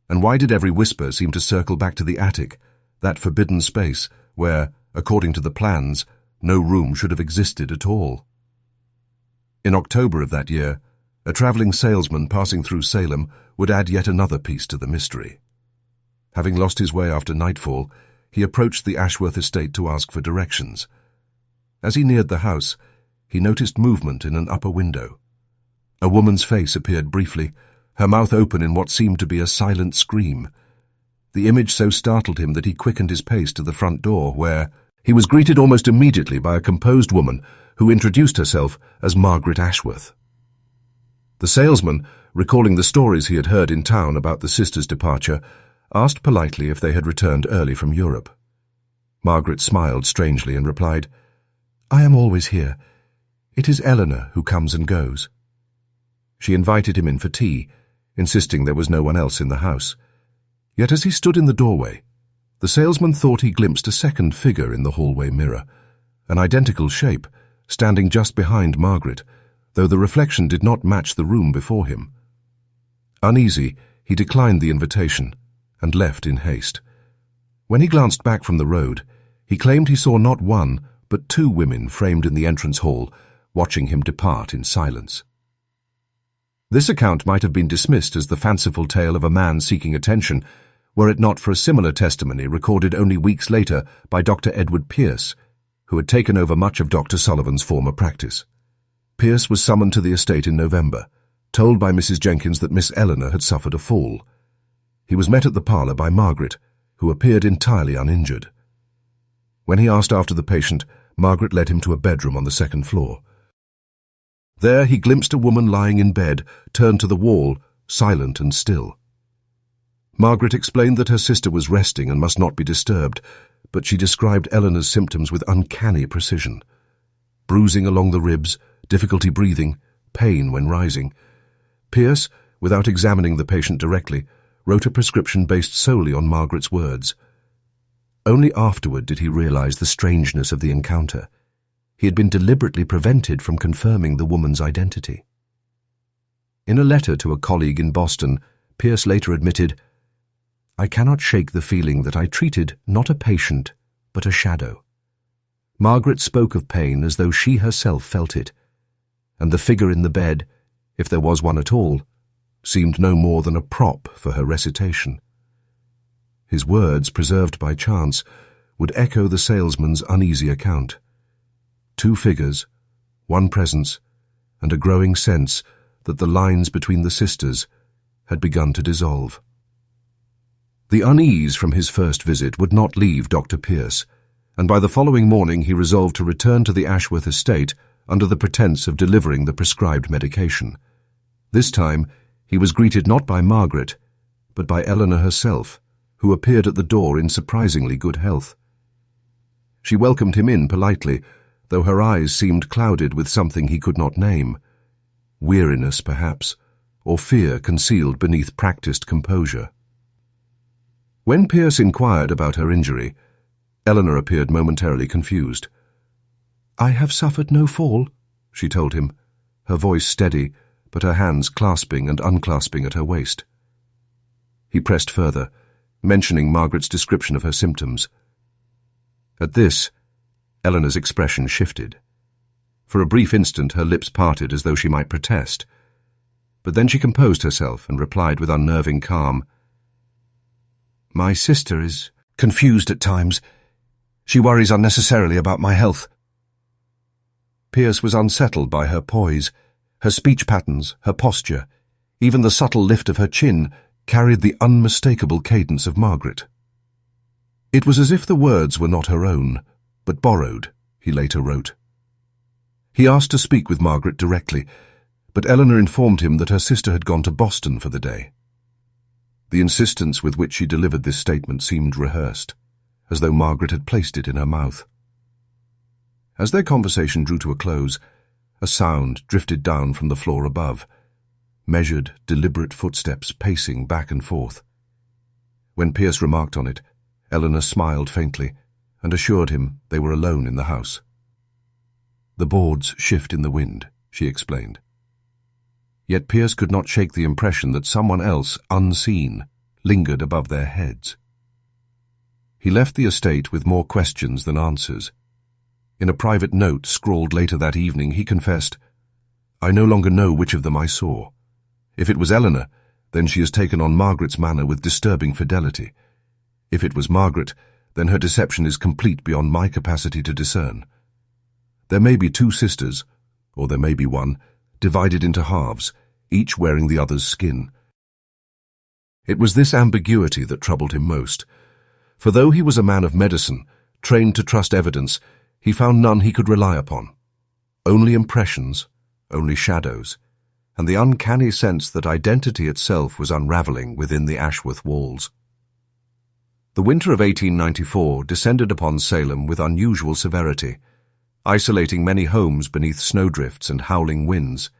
And why did every whisper seem to circle back to the attic, that forbidden space where, according to the plans, no room should have existed at all? In October of that year, a travelling salesman passing through Salem would add yet another piece to the mystery. Having lost his way after nightfall, he approached the Ashworth estate to ask for directions. As he neared the house, he noticed movement in an upper window. A woman's face appeared briefly, her mouth open in what seemed to be a silent scream. The image so startled him that he quickened his pace to the front door, where he was greeted almost immediately by a composed woman who introduced herself as Margaret Ashworth. The salesman, recalling the stories he had heard in town about the sisters' departure, asked politely if they had returned early from Europe. Margaret smiled strangely and replied, "I am always here. It is Eleanor who comes and goes." She invited him in for tea, insisting there was no one else in the house. Yet as he stood in the doorway, the salesman thought he glimpsed a second figure in the hallway mirror, an identical shape, standing just behind Margaret, though the reflection did not match the room before him. Uneasy, he declined the invitation and left in haste. When he glanced back from the road, he claimed he saw not one, but two women framed in the entrance hall, watching him depart in silence. This account might have been dismissed as the fanciful tale of a man seeking attention, were it not for a similar testimony recorded only weeks later by Dr. Edward Pierce, who had taken over much of Dr. Sullivan's former practice. Pierce was summoned to the estate in November, told by Mrs. Jenkins that Miss Eleanor had suffered a fall. He was met at the parlor by Margaret, who appeared entirely uninjured. When he asked after the patient, Margaret led him to a bedroom on the second floor. There he glimpsed a woman lying in bed, turned to the wall, silent and still. Margaret explained that her sister was resting and must not be disturbed, but she described Eleanor's symptoms with uncanny precision. Bruising along the ribs, difficulty breathing, pain when rising. Pierce, without examining the patient directly, wrote a prescription based solely on Margaret's words. Only afterward did he realize the strangeness of the encounter. He had been deliberately prevented from confirming the woman's identity. In a letter to a colleague in Boston, Pierce later admitted, "I cannot shake the feeling that I treated not a patient, but a shadow." Margaret spoke of pain as though she herself felt it, and the figure in the bed, if there was one at all, seemed no more than a prop for her recitation. His words, preserved by chance, would echo the salesman's uneasy account. Two figures, one presence, and a growing sense that the lines between the sisters had begun to dissolve. The unease from his first visit would not leave Dr. Pierce, and by the following morning he resolved to return to the Ashworth estate under the pretense of delivering the prescribed medication. This time he was greeted not by Margaret, but by Eleanor herself, who appeared at the door in surprisingly good health. She welcomed him in politely, though her eyes seemed clouded with something he could not name. Weariness, perhaps, or fear concealed beneath practiced composure. When Pierce inquired about her injury, Eleanor appeared momentarily confused. "I have suffered no fall," she told him, her voice steady, but her hands clasping and unclasping at her waist. He pressed further, mentioning Margaret's description of her symptoms. At this, Eleanor's expression shifted. For a brief instant her lips parted as though she might protest, but then she composed herself and replied with unnerving calm, "My sister is confused at times. She worries unnecessarily about my health." Pierce was unsettled by her poise, her speech patterns, her posture. Even the subtle lift of her chin carried the unmistakable cadence of Margaret. It was as if the words were not her own, but borrowed, he later wrote. He asked to speak with Margaret directly, but Eleanor informed him that her sister had gone to Boston for the day. The insistence with which she delivered this statement seemed rehearsed, as though Margaret had placed it in her mouth. As their conversation drew to a close, a sound drifted down from the floor above, measured, deliberate footsteps pacing back and forth. When Pierce remarked on it, Eleanor smiled faintly and assured him they were alone in the house. "The boards shift in the wind," she explained. Yet Pierce could not shake the impression that someone else, unseen, lingered above their heads. He left the estate with more questions than answers. In a private note scrawled later that evening, he confessed, "I no longer know which of them I saw. If it was Eleanor, then she has taken on Margaret's manner with disturbing fidelity. If it was Margaret, then her deception is complete beyond my capacity to discern. There may be two sisters, or there may be one, divided into halves, each wearing the other's skin." It was this ambiguity that troubled him most, for though he was a man of medicine, trained to trust evidence, he found none he could rely upon. Only impressions, only shadows, and the uncanny sense that identity itself was unraveling within the Ashworth walls. The winter of 1894 descended upon Salem with unusual severity, isolating many homes beneath snowdrifts and howling winds.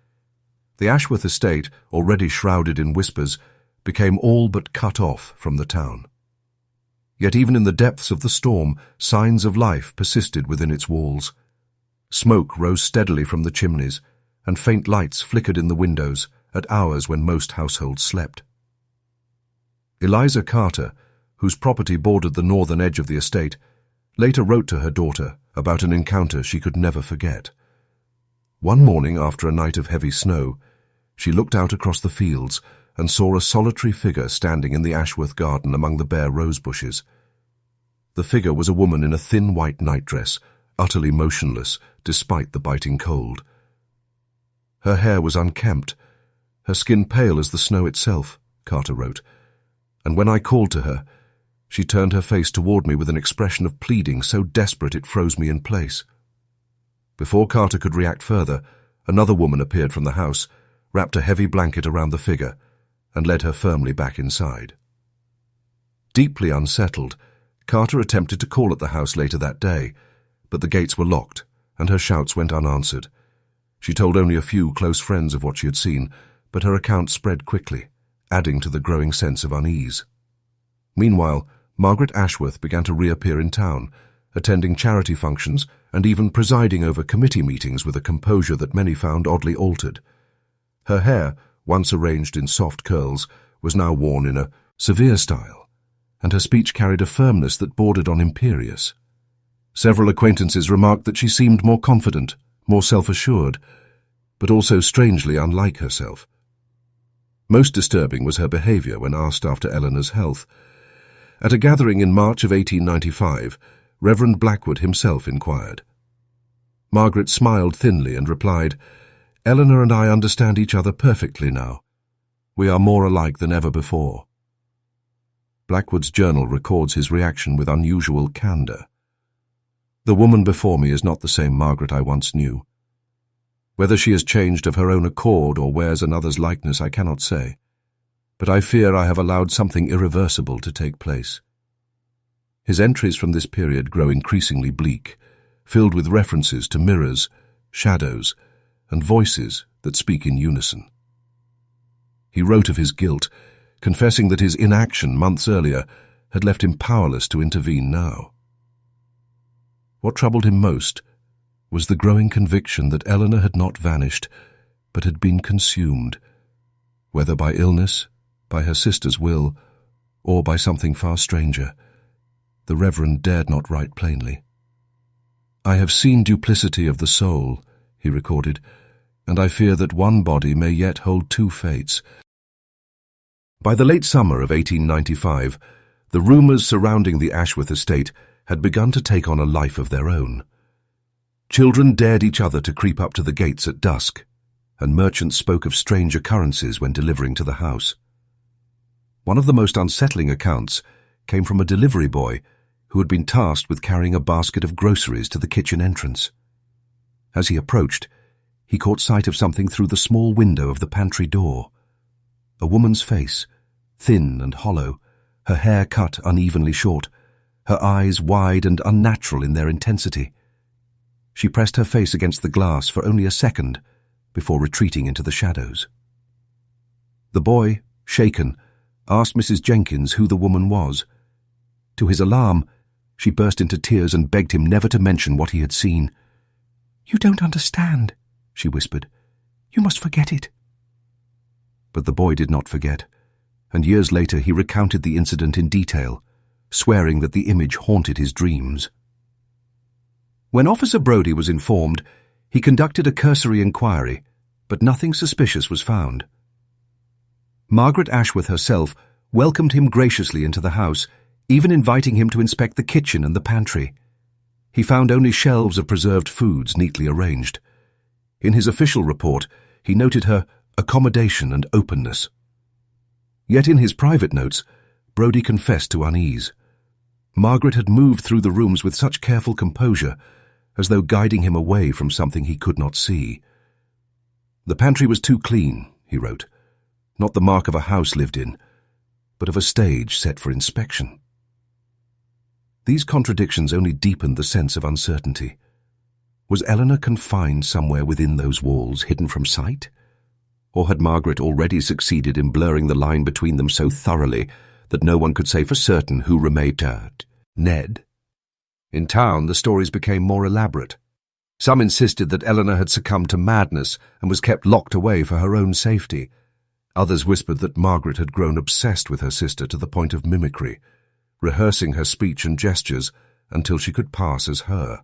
The Ashworth estate, already shrouded in whispers, became all but cut off from the town. Yet even in the depths of the storm, signs of life persisted within its walls. Smoke rose steadily from the chimneys, and faint lights flickered in the windows at hours when most households slept. Eliza Carter, whose property bordered the northern edge of the estate, later wrote to her daughter about an encounter she could never forget. One morning after a night of heavy snow, she looked out across the fields and saw a solitary figure standing in the Ashworth garden among the bare rose bushes. The figure was a woman in a thin white nightdress, utterly motionless despite the biting cold. Her hair was unkempt, her skin pale as the snow itself, Carter wrote, and when I called to her, she turned her face toward me with an expression of pleading so desperate it froze me in place. Before Carter could react further, another woman appeared from the house, wrapped a heavy blanket around the figure, and led her firmly back inside. Deeply unsettled, Carter attempted to call at the house later that day, but the gates were locked, and her shouts went unanswered. She told only a few close friends of what she had seen, but her account spread quickly, adding to the growing sense of unease. Meanwhile, Margaret Ashworth began to reappear in town, attending charity functions and even presiding over committee meetings with a composure that many found oddly altered. Her hair, once arranged in soft curls, was now worn in a severe style, and her speech carried a firmness that bordered on imperious. Several acquaintances remarked that she seemed more confident, more self-assured, but also strangely unlike herself. Most disturbing was her behavior when asked after Eleanor's health. At a gathering in March of 1895, Reverend Blackwood himself inquired. Margaret smiled thinly and replied, "Eleanor and I understand each other perfectly now. We are more alike than ever before." Blackwood's journal records his reaction with unusual candor. "The woman before me is not the same Margaret I once knew. Whether she has changed of her own accord or wears another's likeness I cannot say, but I fear I have allowed something irreversible to take place." His entries from this period grow increasingly bleak, filled with references to mirrors, shadows, and voices that speak in unison. He wrote of his guilt, confessing that his inaction months earlier had left him powerless to intervene now. What troubled him most was the growing conviction that Eleanor had not vanished, but had been consumed, whether by illness, by her sister's will, or by something far stranger. The Reverend dared not write plainly. "I have seen duplicity of the soul," he recorded, "and I fear that one body may yet hold two fates." By the late summer of 1895, the rumours surrounding the Ashworth estate had begun to take on a life of their own. Children dared each other to creep up to the gates at dusk, and merchants spoke of strange occurrences when delivering to the house. One of the most unsettling accounts came from a delivery boy who had been tasked with carrying a basket of groceries to the kitchen entrance. As he approached, he caught sight of something through the small window of the pantry door. A woman's face, thin and hollow, her hair cut unevenly short, her eyes wide and unnatural in their intensity. She pressed her face against the glass for only a second before retreating into the shadows. The boy, shaken, asked Mrs. Jenkins who the woman was. To his alarm, she burst into tears and begged him never to mention what he had seen. "You don't understand," she whispered. "You must forget it." But the boy did not forget, and years later he recounted the incident in detail, swearing that the image haunted his dreams. When Officer Brodie was informed, he conducted a cursory inquiry, but nothing suspicious was found. Margaret Ashworth herself welcomed him graciously into the house, even inviting him to inspect the kitchen and the pantry. He found only shelves of preserved foods neatly arranged. In his official report, he noted her accommodation and openness. Yet in his private notes, Brodie confessed to unease. Margaret had moved through the rooms with such careful composure, as though guiding him away from something he could not see. "The pantry was too clean," he wrote, "not the mark of a house lived in, but of a stage set for inspection." These contradictions only deepened the sense of uncertainty. Was Eleanor confined somewhere within those walls, hidden from sight? Or had Margaret already succeeded in blurring the line between them so thoroughly that no one could say for certain who remained Ned? In town, the stories became more elaborate. Some insisted that Eleanor had succumbed to madness and was kept locked away for her own safety. Others whispered that Margaret had grown obsessed with her sister to the point of mimicry, rehearsing her speech and gestures until she could pass as her.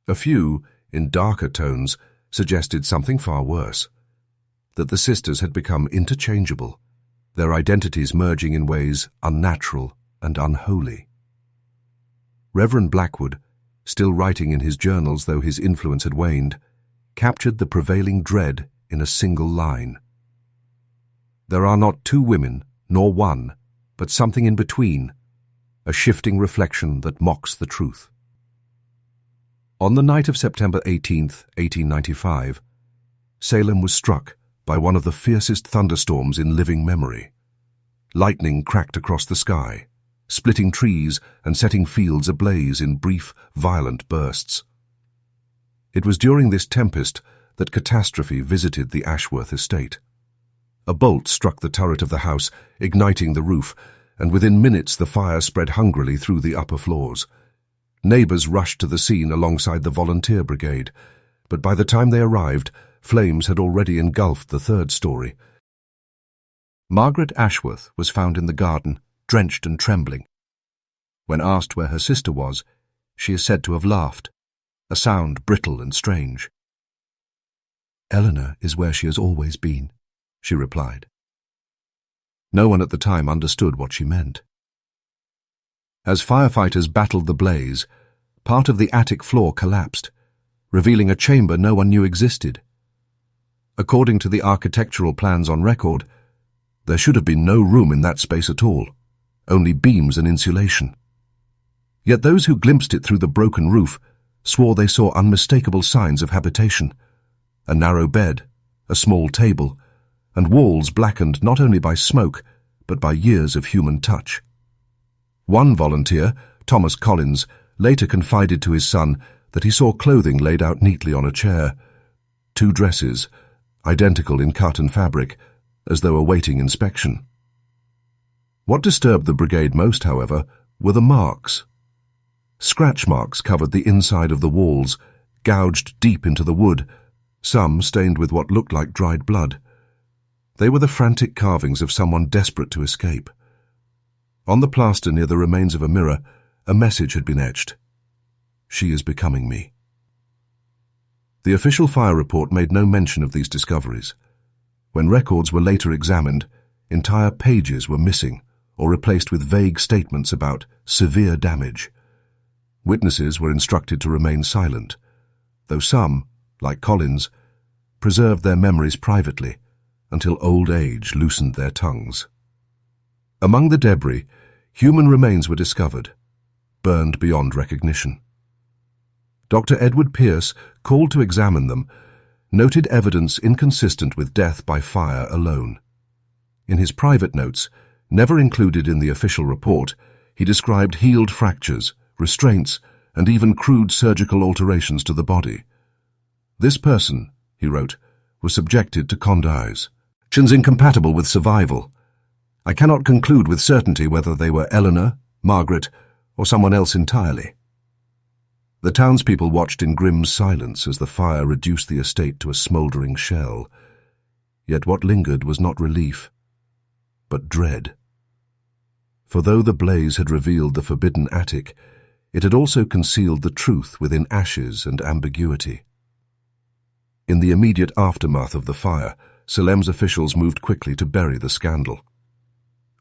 A few, in darker tones, suggested something far worse, that the sisters had become interchangeable, their identities merging in ways unnatural and unholy. Reverend Blackwood, still writing in his journals though his influence had waned, captured the prevailing dread in a single line. "There are not two women, nor one, but something in between, a shifting reflection that mocks the truth." On the night of September 18th, 1895, Salem was struck by one of the fiercest thunderstorms in living memory. Lightning cracked across the sky, splitting trees and setting fields ablaze in brief, violent bursts. It was during this tempest that catastrophe visited the Ashworth estate. A bolt struck the turret of the house, igniting the roof, and within minutes the fire spread hungrily through the upper floors. Neighbours rushed to the scene alongside the volunteer brigade, but by the time they arrived, flames had already engulfed the third story. Margaret Ashworth was found in the garden, drenched and trembling. When asked where her sister was, she is said to have laughed, a sound brittle and strange. "Eleanor is where she has always been," she replied. No one at the time understood what she meant. As firefighters battled the blaze, part of the attic floor collapsed, revealing a chamber no one knew existed. According to the architectural plans on record, there should have been no room in that space at all, only beams and insulation. Yet those who glimpsed it through the broken roof swore they saw unmistakable signs of habitation: a narrow bed, a small table, and walls blackened not only by smoke, but by years of human touch. One volunteer, Thomas Collins, later confided to his son that he saw clothing laid out neatly on a chair, 2 dresses, identical in cut and fabric, as though awaiting inspection. What disturbed the brigade most, however, were the marks. Scratch marks covered the inside of the walls, gouged deep into the wood, some stained with what looked like dried blood. They were the frantic carvings of someone desperate to escape. On the plaster near the remains of a mirror, a message had been etched: "She is becoming me." The official fire report made no mention of these discoveries. When records were later examined, entire pages were missing or replaced with vague statements about severe damage. Witnesses were instructed to remain silent, though some, like Collins, preserved their memories privately until old age loosened their tongues. Among the debris, human remains were discovered, burned beyond recognition. Dr. Edward Pierce, called to examine them, noted evidence inconsistent with death by fire alone. In his private notes, Never included in the official report, he described healed fractures, restraints, and even crude surgical alterations to the body. This person, he wrote, was subjected to condyes, conditions incompatible with survival. I cannot conclude with certainty whether they were Eleanor, Margaret, or someone else entirely. The townspeople watched in grim silence as the fire reduced the estate to a smouldering shell. Yet what lingered was not relief, but dread. For though the blaze had revealed the forbidden attic, it had also concealed the truth within ashes and ambiguity. In the immediate aftermath of the fire, Salem's officials moved quickly to bury the scandal.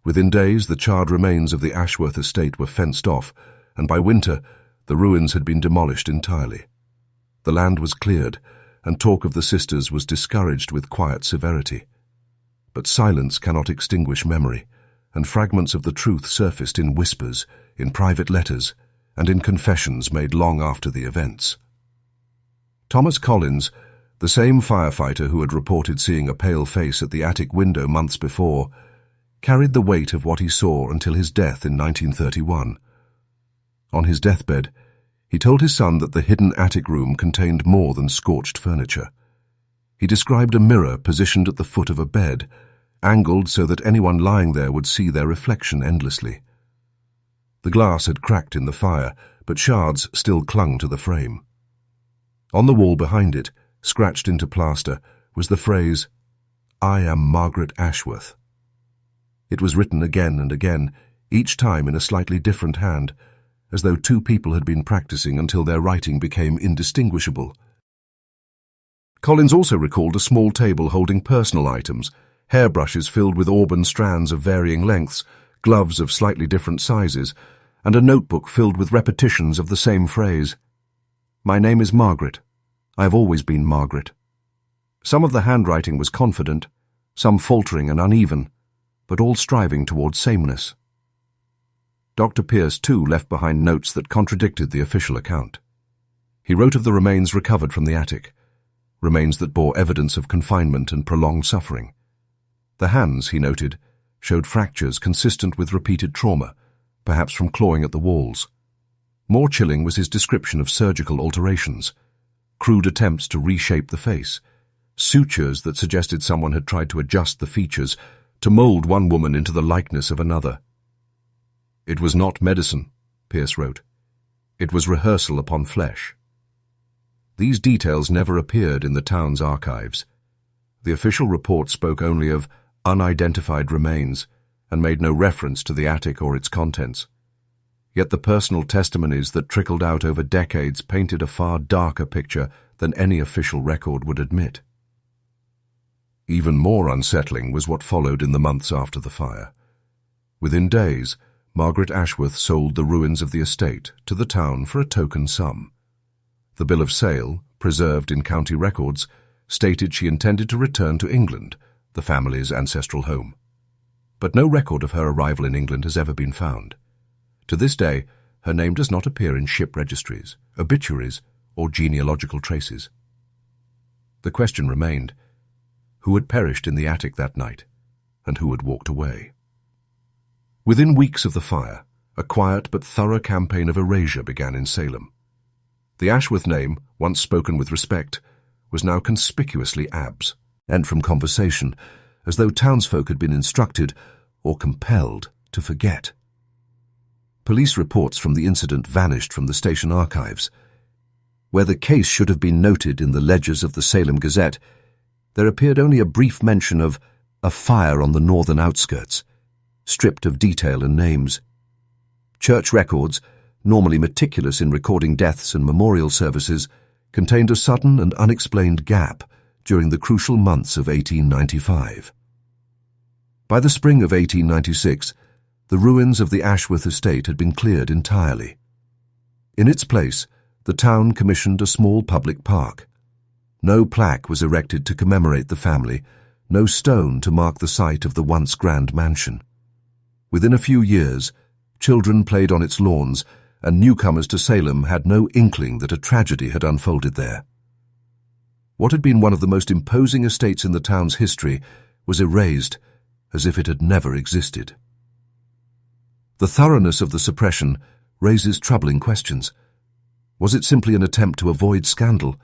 Within days, the charred remains of the Ashworth estate were fenced off, and by winter, the ruins had been demolished entirely. The land was cleared, and talk of the sisters was discouraged with quiet severity. But silence cannot extinguish memory, and fragments of the truth surfaced in whispers, in private letters, and in confessions made long after the events. Thomas Collins, the same firefighter who had reported seeing a pale face at the attic window months before, carried the weight of what he saw until his death in 1931. On his deathbed, he told his son that the hidden attic room contained more than scorched furniture. He described a mirror positioned at the foot of a bed, angled so that anyone lying there would see their reflection endlessly. The glass had cracked in the fire, but shards still clung to the frame. On the wall behind it, scratched into plaster, was the phrase, "I am Margaret Ashworth." It was written again and again, each time in a slightly different hand, as though two people had been practicing until their writing became indistinguishable. Collins also recalled a small table holding personal items, hairbrushes filled with auburn strands of varying lengths, gloves of slightly different sizes, and a notebook filled with repetitions of the same phrase. "My name is Margaret. I have always been Margaret." Some of the handwriting was confident, some faltering and uneven, but all striving towards sameness. Dr. Pierce, too, left behind notes that contradicted the official account. He wrote of the remains recovered from the attic, remains that bore evidence of confinement and prolonged suffering. The hands, he noted, showed fractures consistent with repeated trauma, perhaps from clawing at the walls. More chilling was his description of surgical alterations, crude attempts to reshape the face, sutures that suggested someone had tried to adjust the features, to mold one woman into the likeness of another. "It was not medicine," Pierce wrote. "It was rehearsal upon flesh." These details never appeared in the town's archives. The official report spoke only of unidentified remains and made no reference to the attic or its contents. Yet the personal testimonies that trickled out over decades painted a far darker picture than any official record would admit. Even more unsettling was what followed in the months after the fire. Within days, Margaret Ashworth sold the ruins of the estate to the town for a token sum. The bill of sale, preserved in county records, stated she intended to return to England, the family's ancestral home. But no record of her arrival in England has ever been found. To this day, her name does not appear in ship registries, obituaries, or genealogical traces. The question remained, who had perished in the attic that night, and who had walked away? Within weeks of the fire, a quiet but thorough campaign of erasure began in Salem. The Ashworth name, once spoken with respect, was now conspicuously absent from conversation, as though townsfolk had been instructed, or compelled, to forget. Police reports from the incident vanished from the station archives. Where the case should have been noted in the ledgers of the Salem Gazette, there appeared only a brief mention of a fire on the northern outskirts, stripped of detail and names. Church records, normally meticulous in recording deaths and memorial services, contained a sudden and unexplained gap during the crucial months of 1895. By the spring of 1896, the ruins of the Ashworth estate had been cleared entirely. In its place, the town commissioned a small public park. No plaque was erected to commemorate the family, no stone to mark the site of the once grand mansion. Within a few years, children played on its lawns, and newcomers to Salem had no inkling that a tragedy had unfolded there. What had been one of the most imposing estates in the town's history was erased as if it had never existed. The thoroughness of the suppression raises troubling questions. Was it simply an attempt to avoid scandal,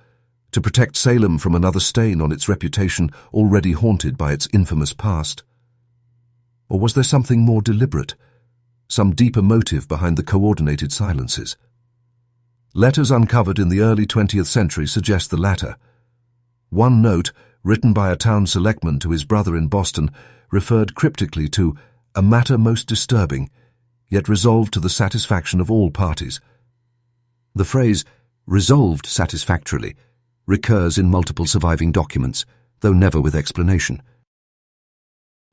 to protect Salem from another stain on its reputation already haunted by its infamous past? Or was there something more deliberate, some deeper motive behind the coordinated silences? Letters uncovered in the early 20th century suggest the latter. One note, written by a town selectman to his brother in Boston, referred cryptically to a matter most disturbing, yet resolved to the satisfaction of all parties. The phrase, resolved satisfactorily, recurs in multiple surviving documents, though never with explanation.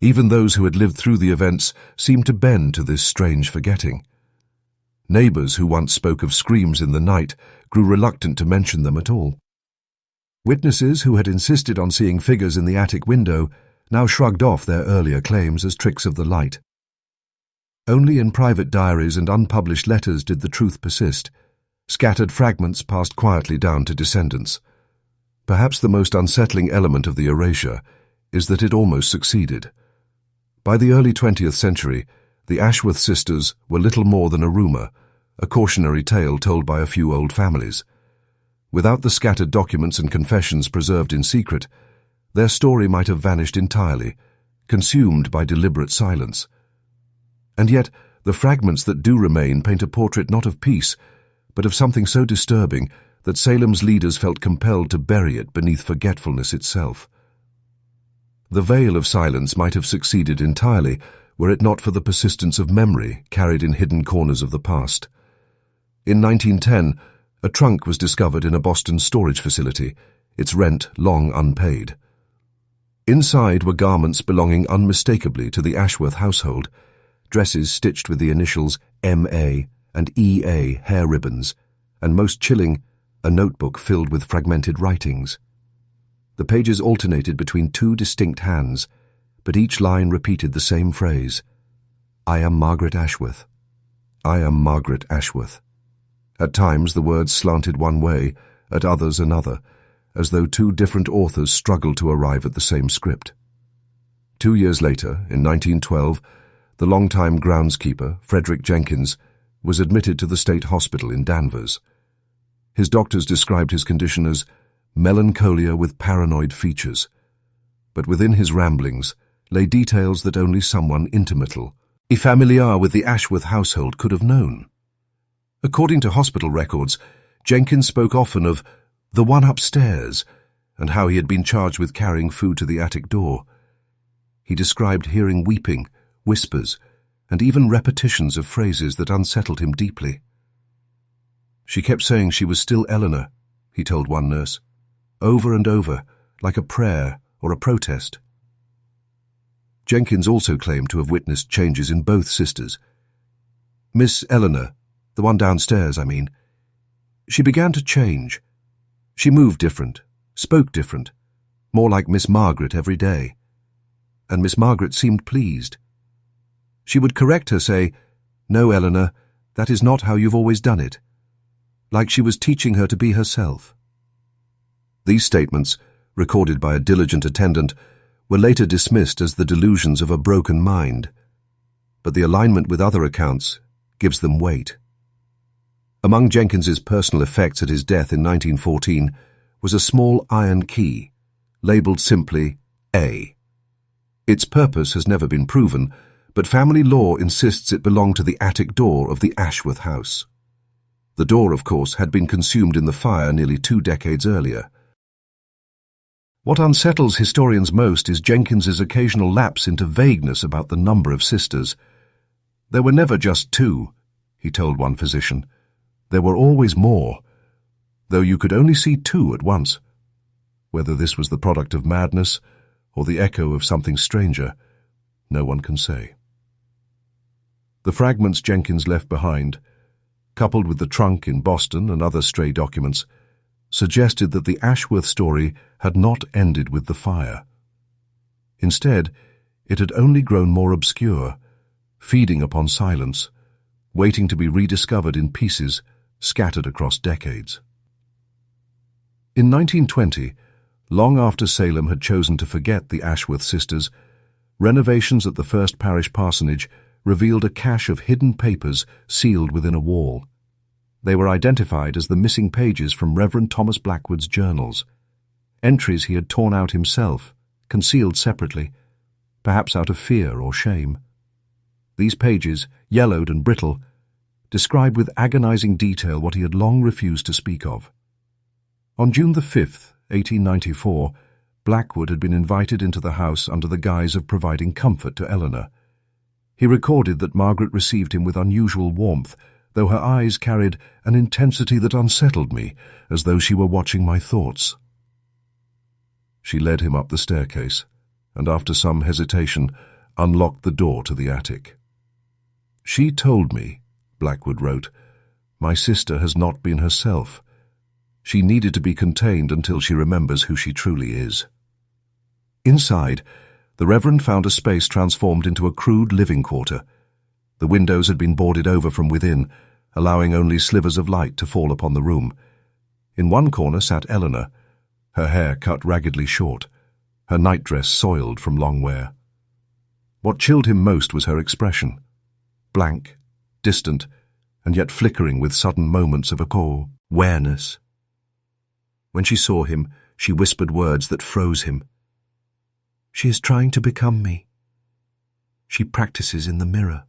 Even those who had lived through the events seemed to bend to this strange forgetting. Neighbors who once spoke of screams in the night grew reluctant to mention them at all. Witnesses who had insisted on seeing figures in the attic window now shrugged off their earlier claims as tricks of the light. Only in private diaries and unpublished letters did the truth persist. Scattered fragments passed quietly down to descendants. Perhaps the most unsettling element of the erasure is that it almost succeeded. By the early 20th century, the Ashworth sisters were little more than a rumor, a cautionary tale told by a few old families. Without the scattered documents and confessions preserved in secret, their story might have vanished entirely, consumed by deliberate silence. And yet, the fragments that do remain paint a portrait not of peace, but of something so disturbing that Salem's leaders felt compelled to bury it beneath forgetfulness itself. The veil of silence might have succeeded entirely were it not for the persistence of memory carried in hidden corners of the past. In 1910, a trunk was discovered in a Boston storage facility, its rent long unpaid. Inside were garments belonging unmistakably to the Ashworth household, dresses stitched with the initials M.A. and E.A. hair ribbons, and most chilling, a notebook filled with fragmented writings. The pages alternated between two distinct hands, but each line repeated the same phrase: "I am Margaret Ashworth. I am Margaret Ashworth." At times the words slanted one way, at others another, as though two different authors struggled to arrive at the same script. 2 years later, in 1912, the longtime groundskeeper, Frederick Jenkins, was admitted to the state hospital in Danvers. His doctors described his condition as melancholia with paranoid features, but within his ramblings lay details that only someone intimately familiar with the Ashworth household could have known. According to hospital records, Jenkins spoke often of the one upstairs and how he had been charged with carrying food to the attic door. He described hearing weeping, whispers, and even repetitions of phrases that unsettled him deeply. "She kept saying she was still Eleanor," he told one nurse, "over and over, like a prayer or a protest." Jenkins also claimed to have witnessed changes in both sisters. Miss Eleanor, the one downstairs, I mean, she began to change. She moved different, spoke different, more like Miss Margaret every day. And Miss Margaret seemed pleased. She would correct her, say, "No, Eleanor, that is not how you've always done it," like she was teaching her to be herself. These statements, recorded by a diligent attendant, were later dismissed as the delusions of a broken mind, but the alignment with other accounts gives them weight. Among Jenkins's personal effects at his death in 1914 was a small iron key, labelled simply A. Its purpose has never been proven, but family law insists it belonged to the attic door of the Ashworth house. The door, of course, had been consumed in the fire nearly 2 decades earlier. What unsettles historians most is Jenkins's occasional lapse into vagueness about the number of sisters. "There were never just 2, he told one physician. "There were always more, though you could only see 2 at once." Whether this was the product of madness or the echo of something stranger, no one can say. The fragments Jenkins left behind, coupled with the trunk in Boston and other stray documents, suggested that the Ashworth story had not ended with the fire. Instead, it had only grown more obscure, feeding upon silence, waiting to be rediscovered in pieces scattered across decades. In 1920, long after Salem had chosen to forget the Ashworth sisters, renovations at the First Parish Parsonage revealed a cache of hidden papers sealed within a wall. They were identified as the missing pages from Reverend Thomas Blackwood's journals, entries he had torn out himself, concealed separately, perhaps out of fear or shame. These pages, yellowed and brittle, describe with agonizing detail what he had long refused to speak of. On June the 5th, 1894, Blackwood had been invited into the house under the guise of providing comfort to Eleanor. He recorded that Margaret received him with unusual warmth, though her eyes carried an intensity that unsettled me, as though she were watching my thoughts. She led him up the staircase, and after some hesitation, unlocked the door to the attic. "She told me," Blackwood wrote, "my sister has not been herself. She needed to be contained until she remembers who she truly is." Inside, the Reverend found a space transformed into a crude living quarter. The windows had been boarded over from within, allowing only slivers of light to fall upon the room. In one corner sat Eleanor, her hair cut raggedly short, her nightdress soiled from long wear. What chilled him most was her expression, blank, distant, and yet flickering with sudden moments of awareness. When she saw him, she whispered words that froze him. "She is trying to become me. She practices in the mirror."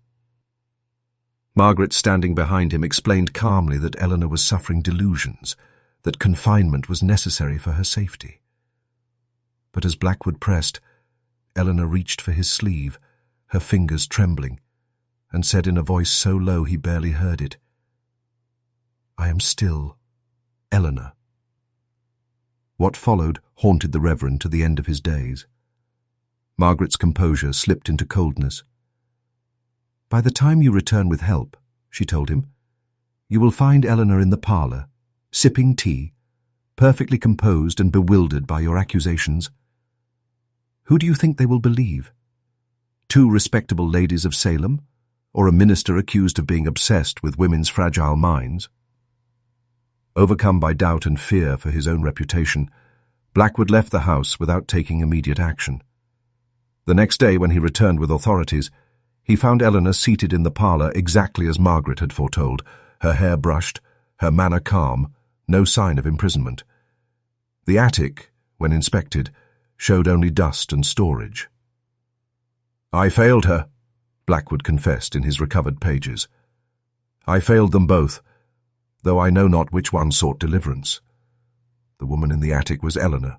Margaret, standing behind him, explained calmly that Eleanor was suffering delusions, that confinement was necessary for her safety. But as Blackwood pressed, Eleanor reached for his sleeve, her fingers trembling, and said in a voice so low he barely heard it, "I am still Eleanor." What followed haunted the Reverend to the end of his days. Margaret's composure slipped into coldness. "By the time you return with help," she told him, "you will find Eleanor in the parlor, sipping tea, perfectly composed and bewildered by your accusations. Who do you think they will believe? Two respectable ladies of Salem, or a minister accused of being obsessed with women's fragile minds?" Overcome by doubt and fear for his own reputation, Blackwood left the house without taking immediate action. The next day, when he returned with authorities, he found Eleanor seated in the parlor exactly as Margaret had foretold, her hair brushed, her manner calm, no sign of imprisonment. The attic, when inspected, showed only dust and storage. "I failed her," Blackwood confessed in his recovered pages. "I failed them both, though I know not which one sought deliverance. The woman in the attic was Eleanor.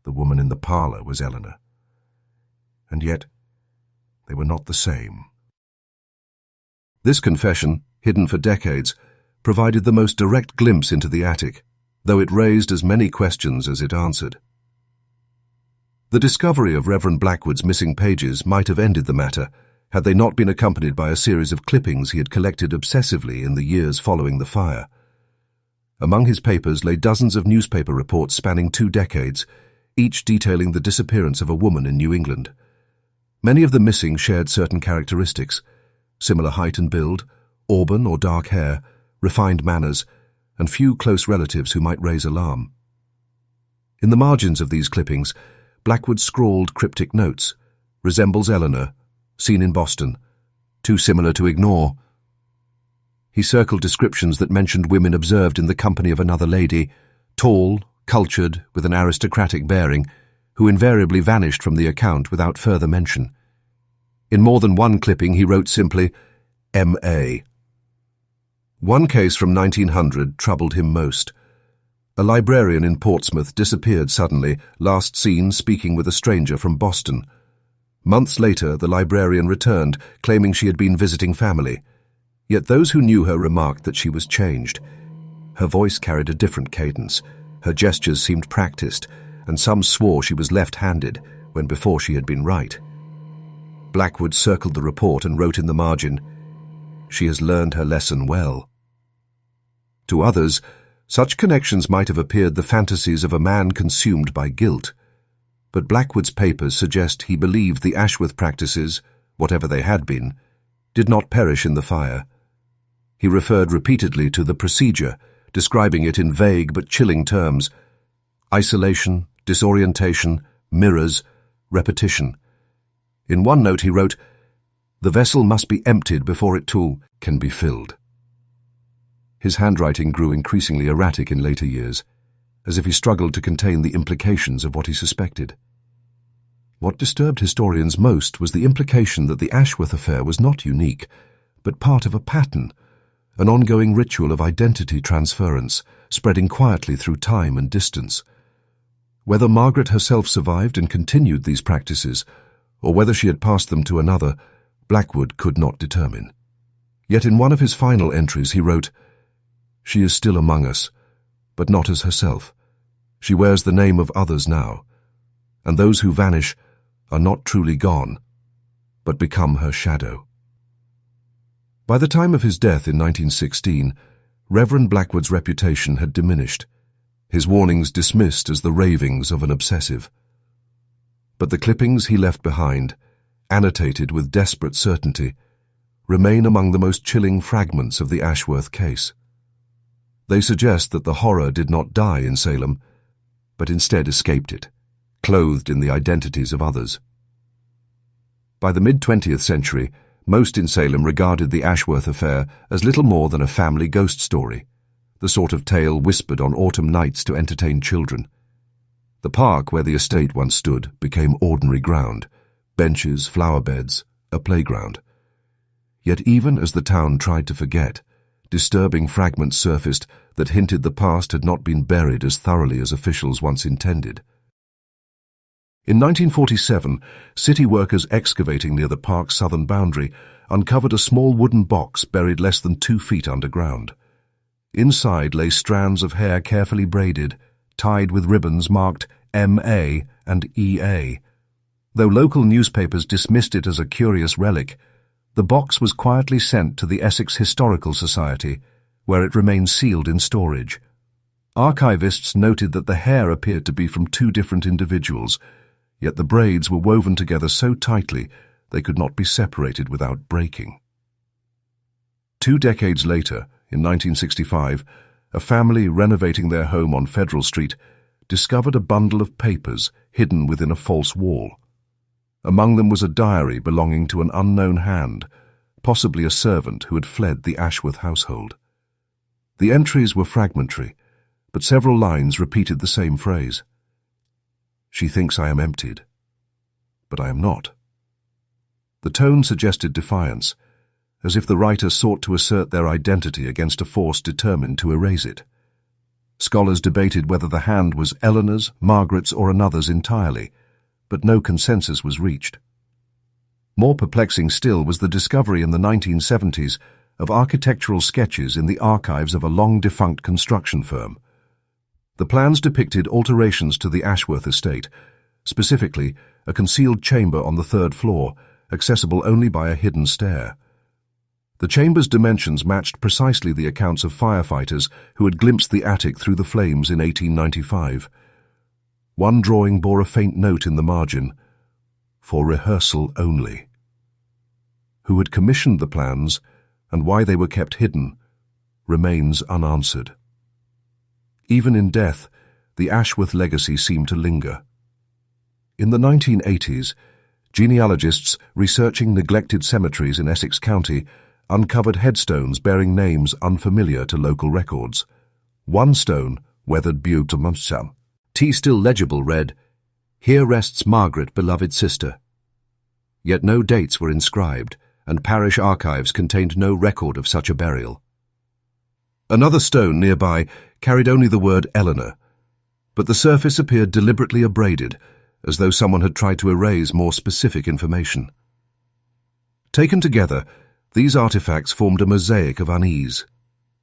The woman in the parlor was Eleanor. And yet, they were not the same." This confession, hidden for decades, provided the most direct glimpse into the attic, though it raised as many questions as it answered. The discovery of Reverend Blackwood's missing pages might have ended the matter, had they not been accompanied by a series of clippings he had collected obsessively in the years following the fire. Among his papers lay dozens of newspaper reports spanning 2 decades, each detailing the disappearance of a woman in New England. Many of the missing shared certain characteristics: similar height and build, auburn or dark hair, refined manners, and few close relatives who might raise alarm. In the margins of these clippings, Blackwood scrawled cryptic notes: "Resembles Eleanor, seen in Boston, too similar to ignore." He circled descriptions that mentioned women observed in the company of another lady, tall, cultured, with an aristocratic bearing, who invariably vanished from the account without further mention. In more than one clipping he wrote simply, M.A. One case from 1900 troubled him most. A librarian in Portsmouth disappeared suddenly, last seen speaking with a stranger from Boston. Months later, the librarian returned, claiming she had been visiting family. Yet those who knew her remarked that she was changed. Her voice carried a different cadence, her gestures seemed practiced, and some swore she was left-handed, when before she had been right. Blackwood circled the report and wrote in the margin, "She has learned her lesson well." To others, such connections might have appeared the fantasies of a man consumed by guilt. But Blackwood's papers suggest he believed the Ashworth practices, whatever they had been, did not perish in the fire. He referred repeatedly to the procedure, describing it in vague but chilling terms: isolation, disorientation, mirrors, repetition. In one note he wrote, The vessel must be emptied before it too can be filled. His handwriting grew increasingly erratic in later years, as if he struggled to contain the implications of what he suspected. What disturbed historians most was the implication that the Ashworth affair was not unique, but part of a pattern, an ongoing ritual of identity transference, spreading quietly through time and distance. Whether Margaret herself survived and continued these practices, or whether she had passed them to another, Blackwood could not determine. Yet in one of his final entries he wrote, "She is still among us, but not as herself. She wears the name of others now, and those who vanish are not truly gone, but become her shadow." By the time of his death in 1916, Reverend Blackwood's reputation had diminished, his warnings dismissed as the ravings of an obsessive. But the clippings he left behind, annotated with desperate certainty, remain among the most chilling fragments of the Ashworth case. They suggest that the horror did not die in Salem, but instead escaped it, clothed in the identities of others. By the mid-20th century, most in Salem regarded the Ashworth affair as little more than a family ghost story, the sort of tale whispered on autumn nights to entertain children. The park where the estate once stood became ordinary ground, benches, flower beds, a playground. Yet even as the town tried to forget, disturbing fragments surfaced that hinted the past had not been buried as thoroughly as officials once intended. In 1947, city workers excavating near the park's southern boundary uncovered a small wooden box buried less than 2 feet underground. Inside lay strands of hair carefully braided, tied with ribbons marked M.A. and E.A. Though local newspapers dismissed it as a curious relic, the box was quietly sent to the Essex Historical Society, where it remained sealed in storage. Archivists noted that the hair appeared to be from 2 different individuals, yet the braids were woven together so tightly they could not be separated without breaking. 2 decades later, in 1965, a family renovating their home on Federal Street discovered a bundle of papers hidden within a false wall. Among them was a diary belonging to an unknown hand, possibly a servant who had fled the Ashworth household. The entries were fragmentary, but several lines repeated the same phrase. "She thinks I am emptied, but I am not." The tone suggested defiance, as if the writer sought to assert their identity against a force determined to erase it. Scholars debated whether the hand was Eleanor's, Margaret's, or another's entirely, but no consensus was reached. More perplexing still was the discovery in the 1970s of architectural sketches in the archives of a long-defunct construction firm. The plans depicted alterations to the Ashworth estate, specifically a concealed chamber on the 3rd floor, accessible only by a hidden stair. The chamber's dimensions matched precisely the accounts of firefighters who had glimpsed the attic through the flames in 1895. One drawing bore a faint note in the margin, "For rehearsal only." Who had commissioned the plans and why they were kept hidden remains unanswered. Even in death, the Ashworth legacy seemed to linger. In the 1980s, genealogists researching neglected cemeteries in Essex County uncovered headstones bearing names unfamiliar to local records. One stone, weathered Beautemonsam, T still legible, read, "Here rests Margaret, beloved sister." Yet no dates were inscribed, and parish archives contained no record of such a burial. Another stone nearby carried only the word Eleanor, but the surface appeared deliberately abraded, as though someone had tried to erase more specific information. Taken together, these artifacts formed a mosaic of unease,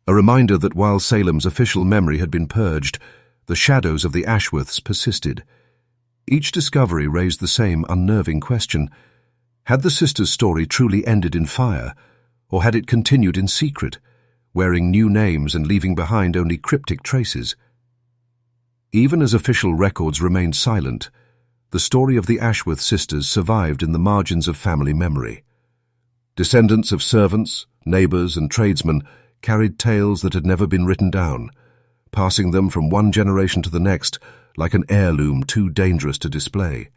a reminder that while Salem's official memory had been purged, the shadows of the Ashworths persisted. Each discovery raised the same unnerving question: had the sisters' story truly ended in fire, or had it continued in secret, wearing new names and leaving behind only cryptic traces? Even as official records remained silent, the story of the Ashworth sisters survived in the margins of family memory. Descendants of servants, neighbours and tradesmen carried tales that had never been written down, passing them from one generation to the next like an heirloom too dangerous to display.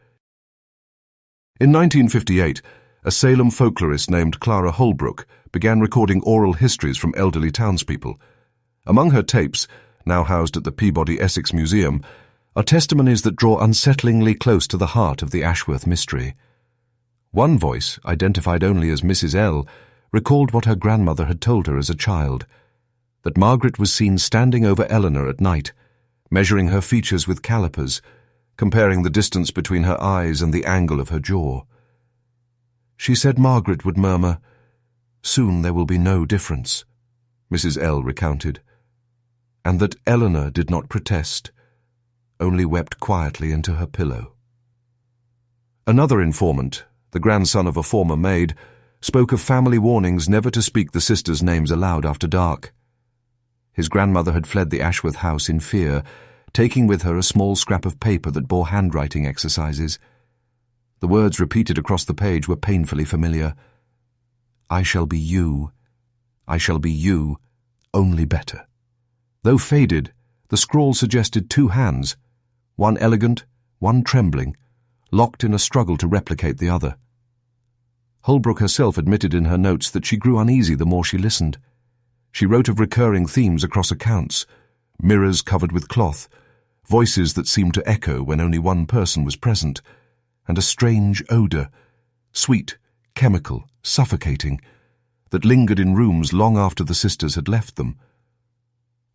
In 1958, a Salem folklorist named Clara Holbrook began recording oral histories from elderly townspeople. Among her tapes, now housed at the Peabody Essex Museum, are testimonies that draw unsettlingly close to the heart of the Ashworth mystery. One voice, identified only as Mrs. L., recalled what her grandmother had told her as a child, that Margaret was seen standing over Eleanor at night, measuring her features with calipers, comparing the distance between her eyes and the angle of her jaw. She said Margaret would murmur, "Soon there will be no difference," Mrs. L. recounted, and that Eleanor did not protest, only wept quietly into her pillow. Another informant, the grandson of a former maid, spoke of family warnings never to speak the sisters' names aloud after dark. His grandmother had fled the Ashworth house in fear, taking with her a small scrap of paper that bore handwriting exercises. The words repeated across the page were painfully familiar. "I shall be you. I shall be you, only better." Though faded, the scrawl suggested two hands, one elegant, one trembling, locked in a struggle to replicate the other. Holbrook herself admitted in her notes that she grew uneasy the more she listened. She wrote of recurring themes across accounts, mirrors covered with cloth, voices that seemed to echo when only one person was present, and a strange odour, sweet, chemical, suffocating, that lingered in rooms long after the sisters had left them.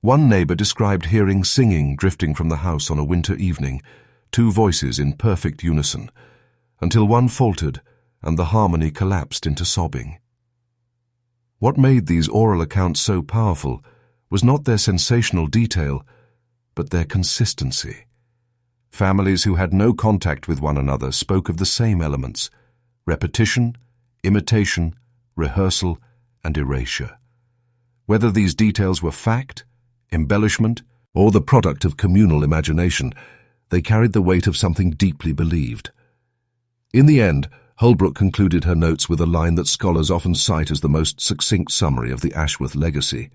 One neighbour described hearing singing drifting from the house on a winter evening, two voices in perfect unison, until one faltered and the harmony collapsed into sobbing. What made these oral accounts so powerful was not their sensational detail, but their consistency. Families who had no contact with one another spoke of the same elements: repetition, imitation, rehearsal, and erasure. Whether these details were fact, embellishment, or the product of communal imagination, they carried the weight of something deeply believed. In the end, Holbrook concluded her notes with a line that scholars often cite as the most succinct summary of the Ashworth legacy.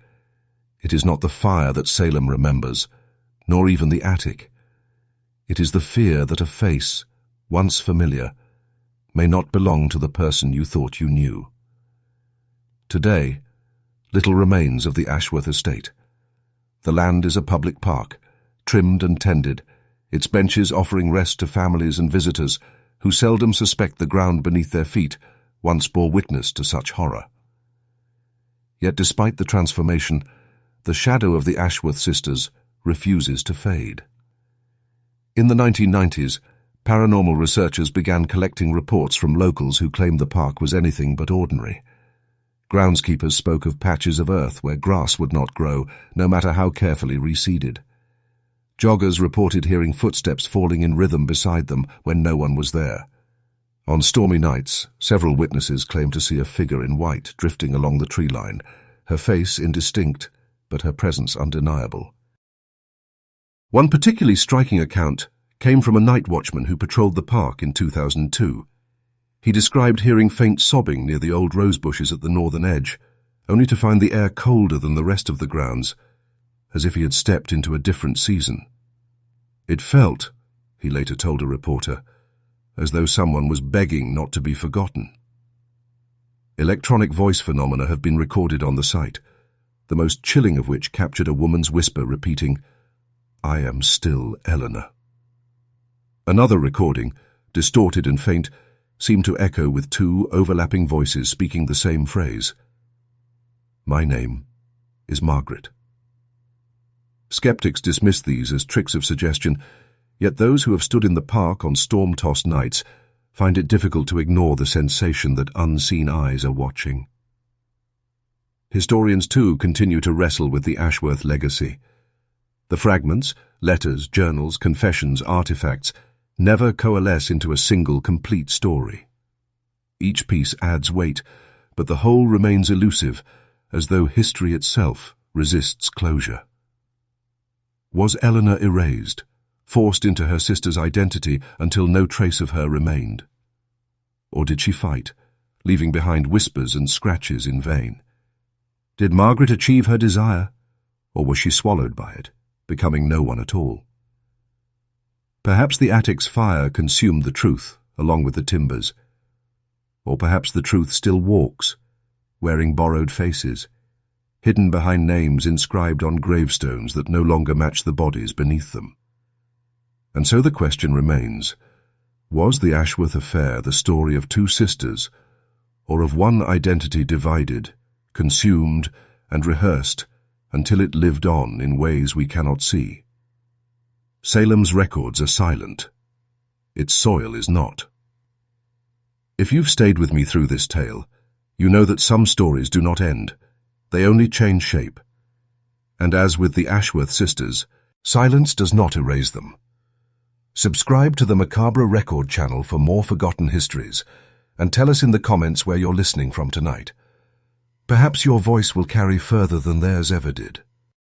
"It is not the fire that Salem remembers, nor even the attic. It is the fear that a face, once familiar, may not belong to the person you thought you knew." Today, little remains of the Ashworth estate. The land is a public park, trimmed and tended, its benches offering rest to families and visitors who seldom suspect the ground beneath their feet once bore witness to such horror. Yet despite the transformation, the shadow of the Ashworth sisters refuses to fade. In the 1990s, paranormal researchers began collecting reports from locals who claimed the park was anything but ordinary. Groundskeepers spoke of patches of earth where grass would not grow, no matter how carefully reseeded. Joggers reported hearing footsteps falling in rhythm beside them when no one was there. On stormy nights, several witnesses claimed to see a figure in white drifting along the tree line, her face indistinct, but her presence undeniable. One particularly striking account came from a night watchman who patrolled the park in 2002. He described hearing faint sobbing near the old rose bushes at the northern edge, only to find the air colder than the rest of the grounds, as if he had stepped into a different season. It felt, he later told a reporter, as though someone was begging not to be forgotten. Electronic voice phenomena have been recorded on the site, the most chilling of which captured a woman's whisper repeating, "I am still Eleanor." Another recording, distorted and faint, seemed to echo with two overlapping voices speaking the same phrase. "My name is Margaret." Skeptics dismiss these as tricks of suggestion, yet those who have stood in the park on storm-tossed nights find it difficult to ignore the sensation that unseen eyes are watching. Historians, too, continue to wrestle with the Ashworth legacy. The fragments, letters, journals, confessions, artifacts, never coalesce into a single complete story. Each piece adds weight, but the whole remains elusive, as though history itself resists closure. Was Eleanor erased, forced into her sister's identity until no trace of her remained? Or did she fight, leaving behind whispers and scratches in vain? Did Margaret achieve her desire, or was she swallowed by it, becoming no one at all? Perhaps the attic's fire consumed the truth, along with the timbers. Or perhaps the truth still walks, wearing borrowed faces, hidden behind names inscribed on gravestones that no longer match the bodies beneath them. And so the question remains, was the Ashworth affair the story of two sisters, or of one identity divided, consumed, and rehearsed until it lived on in ways we cannot see? Salem's records are silent. Its soil is not. If you've stayed with me through this tale, you know that some stories do not end. They only change shape. And as with the Ashworth sisters, silence does not erase them. Subscribe to the Macabre Record channel for more forgotten histories, and tell us in the comments where you're listening from tonight. Perhaps your voice will carry further than theirs ever did.